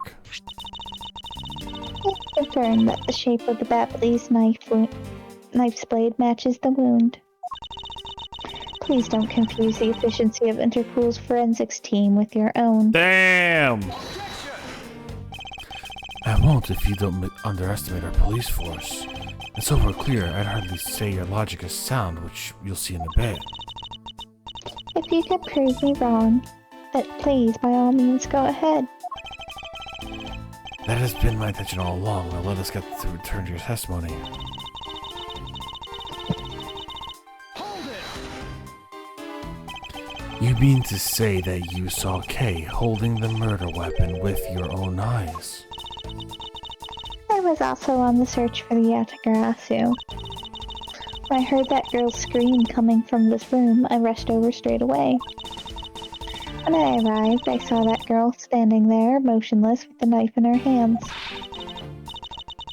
It's confirmed that the shape of the Batley's knife's blade matches the wound. Please don't confuse the efficiency of Interpool's forensics team with your own. Damn! I won't if you don't underestimate our police force. And so we're clear, I'd hardly say your logic is sound, which you'll see in a bit. If you could prove me wrong, but please, by all means, go ahead. That has been my intention all along. Now let us get to return to your testimony. You mean to say that you saw Kay holding the murder weapon with your own eyes? I was also on the search for the Yatagarasu. When I heard that girl's scream coming from this room, I rushed over straight away. When I arrived, I saw that girl standing there, motionless, with the knife in her hands.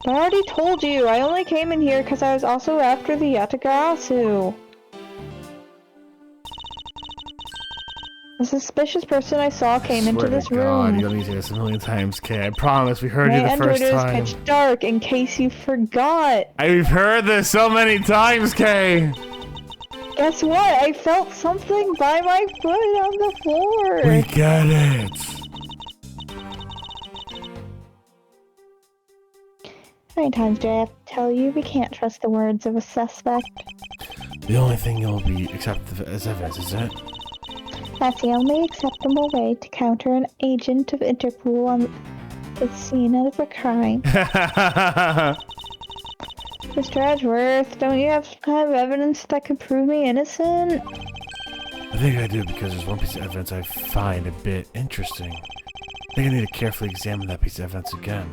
I already told you, I only came in here because I was also after the Yatagarasu. The suspicious person I saw came into this room. You don't need to say this a million times, Kay. I promise, we heard you the I first entered time. it was pitch dark, in case you forgot. I've heard this so many times, Kay. Guess what? I felt something by my foot on the floor. We get it. How many times do I have to tell you we can't trust the words of a suspect? The only thing you'll be accepted as evidence, is it? That's the only acceptable way to counter an agent of Interpol on the scene of a crime. Mr. Edgeworth, don't you have some kind of evidence that could prove me innocent? I think I do because there's one piece of evidence I find a bit interesting. I think I need to carefully examine that piece of evidence again.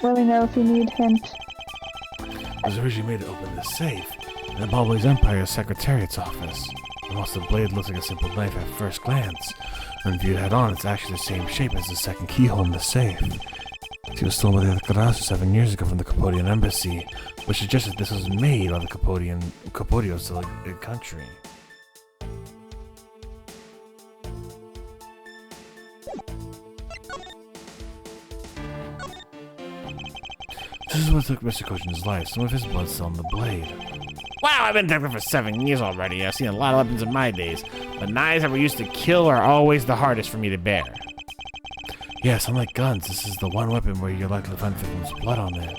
Let me know if you need hint. It was originally made to open this safe in the Balbo's Empire's Secretariat's office. And whilst the blade looks like a simple knife at first glance, when viewed head-on, it's actually the same shape as the second keyhole in the safe. She was stolen by the Karasu 7 years ago from the Capodian embassy, which suggests that this was made by the Capodio still a country. This is what took Mr. Kojin's life. Some of his blood's still on the blade. Wow, I've been detective for 7 years already. I've seen a lot of weapons in my days, but knives that were used to kill are always the hardest for me to bear. Yes, unlike guns, this is the one weapon where you're likely to find the victim's blood on it.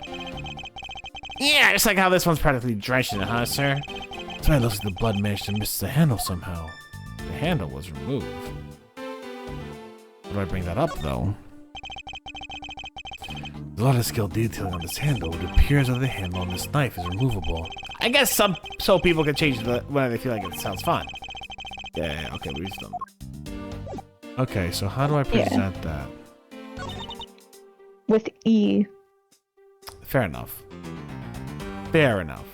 Yeah, just like how this one's practically drenched in it, huh, sir? That's why it looks like the blood managed to miss the handle somehow. The handle was removed. Why do I bring that up, though? There's a lot of skilled detailing on this handle. It appears that the handle on this knife is removable. I guess so people can change it when they feel like it sounds fun. Yeah, okay, we've done it. Okay, so how do I present that? With E. Fair enough. Fair enough.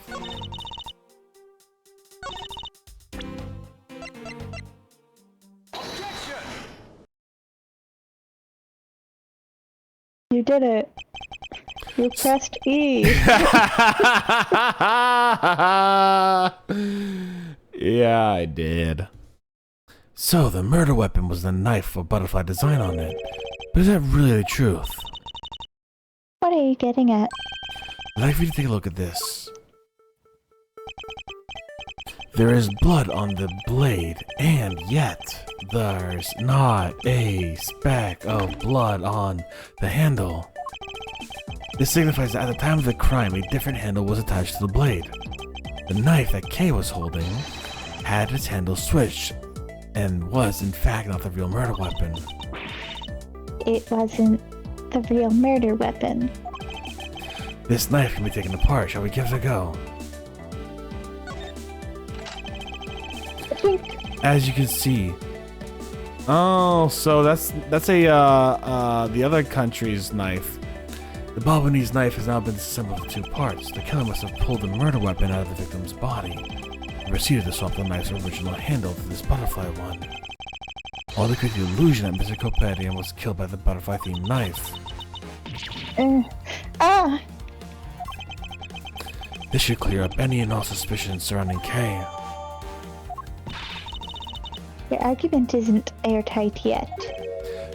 You did it. You pressed E. Yeah, I did. So, the murder weapon was the knife with butterfly design on it. But is that really the truth? What are you getting at? I'd like for you to take a look at this. There is blood on the blade, and yet there's not a speck of blood on the handle. This signifies that at the time of the crime, a different handle was attached to the blade. The knife that Kay was holding had its handle switched, and was in fact not the real murder weapon. It wasn't the real murder weapon. This knife can be taken apart. Shall we give it a go? As you can see. Oh, so that's a the other country's knife. The Balbanese knife has now been assembled into 2 parts. The killer must have pulled the murder weapon out of the victim's body and proceeded to swap the knife's original handle to this butterfly one. All to create the illusion that Mr. Kopedian was killed by the butterfly-themed knife. This should clear up any and all suspicions surrounding Kay. Your argument isn't airtight yet.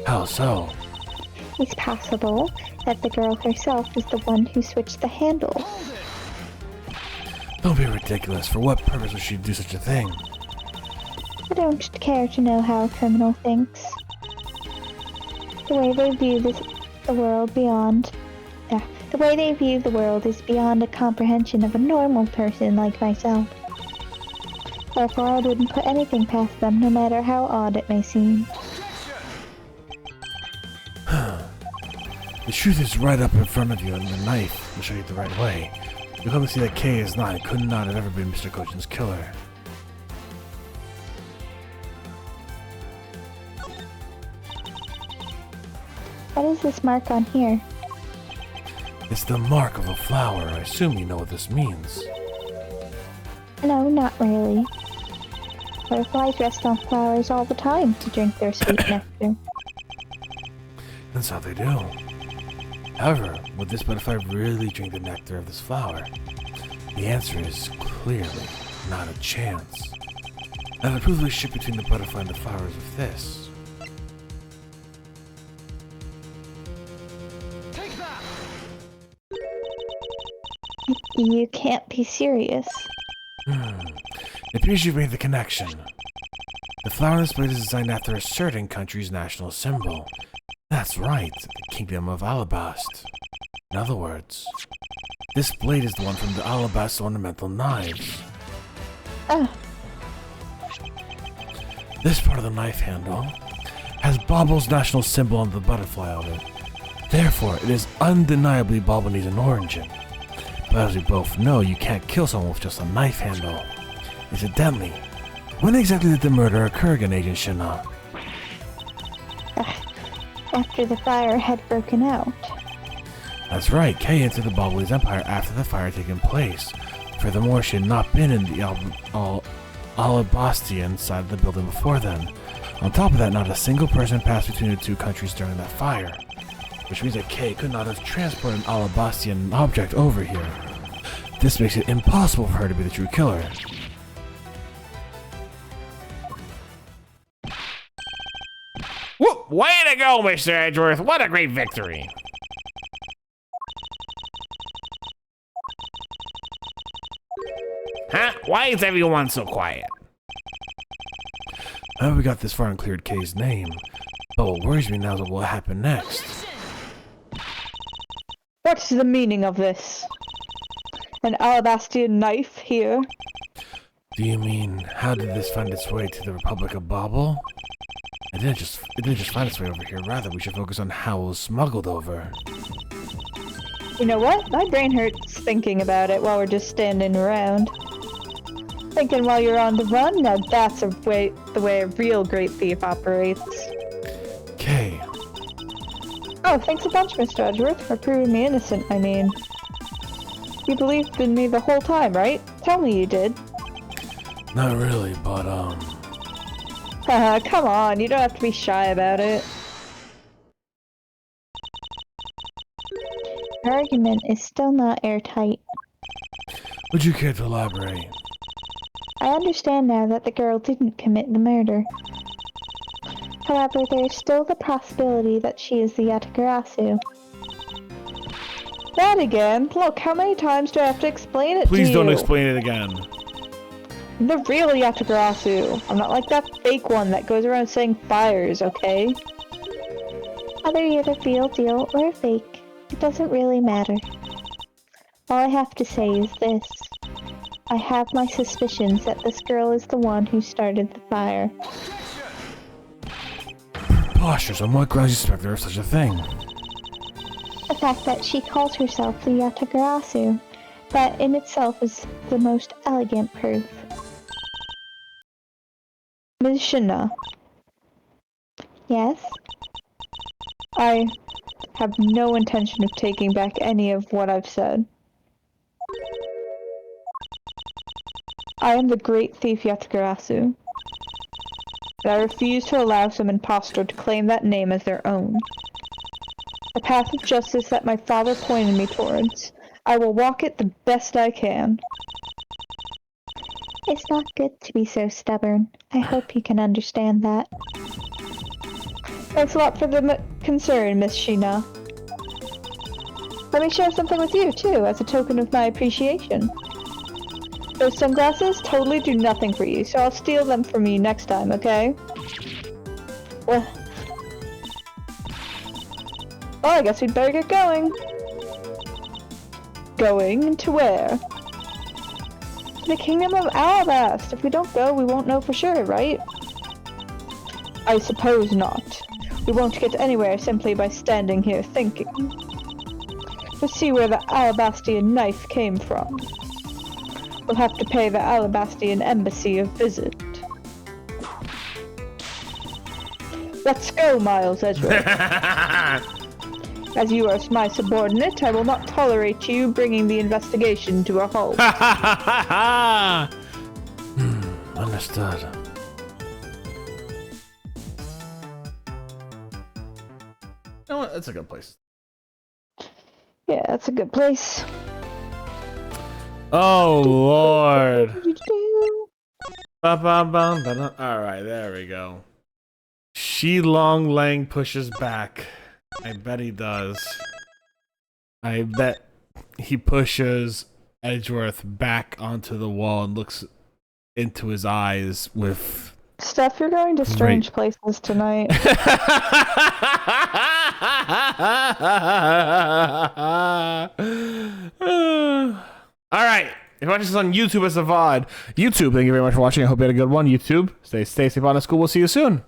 How so? It's possible that the girl herself is the one who switched the handle. Don't be ridiculous. For what purpose would she do such a thing? I don't care to know how a criminal thinks. The way they view the world is beyond the comprehension of a normal person like myself. Therefore, I wouldn't put anything past them, no matter how odd it may seem. The truth is right up in front of you, and the knife will show you the right way. You'll come to see that Kay is not and could not have ever been Mr. Kojin's killer. What is this mark on here? It's the mark of a flower. I assume you know what this means. No, not really. Butterflies rest on flowers all the time to drink their sweet nectar. That's how they do. However, would this butterfly really drink the nectar of this flower? The answer is clearly not a chance. Now to prove the relationship between the butterfly and the flower is with this. Take that! You can't be serious. It appears you've made the connection. The flower on this blade is designed after a certain country's national symbol. That's right, the Kingdom of Alabast. In other words, this blade is the one from the Alabast ornamental knives. This part of the knife handle has Baubil's national symbol on the butterfly of it. Therefore, it is undeniably Balbanese in origin. But as we both know, you can't kill someone with just a knife handle. Incidentally, when exactly did the murder occur again, Agent Shina? After the fire had broken out. That's right, Kay entered the Bobbly's empire after the fire had taken place. Furthermore, she had not been in the Alabastian side of the building before then. On top of that, not a single person passed between the two countries during that fire. Which means that Kay could not have transported an Alabastian object over here. This makes it impossible for her to be the true killer. Whoop! Way to go, Mr. Edgeworth! What a great victory! Huh? Why is everyone so quiet? Now we got this far and cleared Kay's name. But what worries me now is what will happen next. What's the meaning of this? An Alabastian knife here? Do you mean, how did this find its way to the Republic of Bobble? It didn't just find its way over here. Rather, we should focus on how it was smuggled over. You know what? My brain hurts thinking about it while we're just standing around. Thinking while you're on the run? Now that's the way a real great thief operates. Kay. Oh, thanks a bunch, Mr. Edgeworth, for proving me innocent, I mean. You believed in me the whole time, right? Tell me you did. Not really, but, Haha, come on, you don't have to be shy about it. Her argument is still not airtight. would you care to elaborate? I understand now that the girl didn't commit the murder. However, there is still the possibility that she is the Yatagarasu. That again? Look, how many times do I have to explain it to you? Please don't explain it again. The real Yatagarasu. I'm not like that fake one that goes around saying fires, okay? Whether you're the real deal or a fake, it doesn't really matter. All I have to say is this. I have my suspicions that this girl is the one who started the fire. Preposterous, on what grounds you suspect there of such a thing? The fact that she calls herself the Yatagarasu, that in itself is the most elegant proof. Ms. Shina, Yes? I have no intention of taking back any of what I've said. I am the great thief Yatagarasu, and I refuse to allow some impostor to claim that name as their own. The path of justice that my father pointed me towards, I will walk it the best I can. It's not good to be so stubborn. I hope you can understand that. Thanks a lot for the concern, Miss Shina. Let me share something with you, too, as a token of my appreciation. Those sunglasses totally do nothing for you, so I'll steal them from you next time, okay? Well, I guess we'd better get going. Going to where? To the Kingdom of Alabast. If we don't go, we won't know for sure, right? I suppose not. We won't get anywhere simply by standing here thinking. Let's see where the Alabastian knife came from. We'll have to pay the Alabastian embassy a visit. Let's go, Miles Edgeworth. As you are my subordinate, I will not tolerate you bringing the investigation to a halt. Understood. You know what? That's a good place. Yeah, that's a good place. Oh, Lord. Alright, there we go. Shi Long Lang pushes back. I bet he does. I bet he pushes Edgeworth back onto the wall and looks into his eyes with... Steph, you're going to strange places tonight. Alright, if you're watching this on YouTube as a VOD, YouTube, thank you very much for watching. I hope you had a good one. YouTube, stay safe, Botanist Cool. We'll see you soon.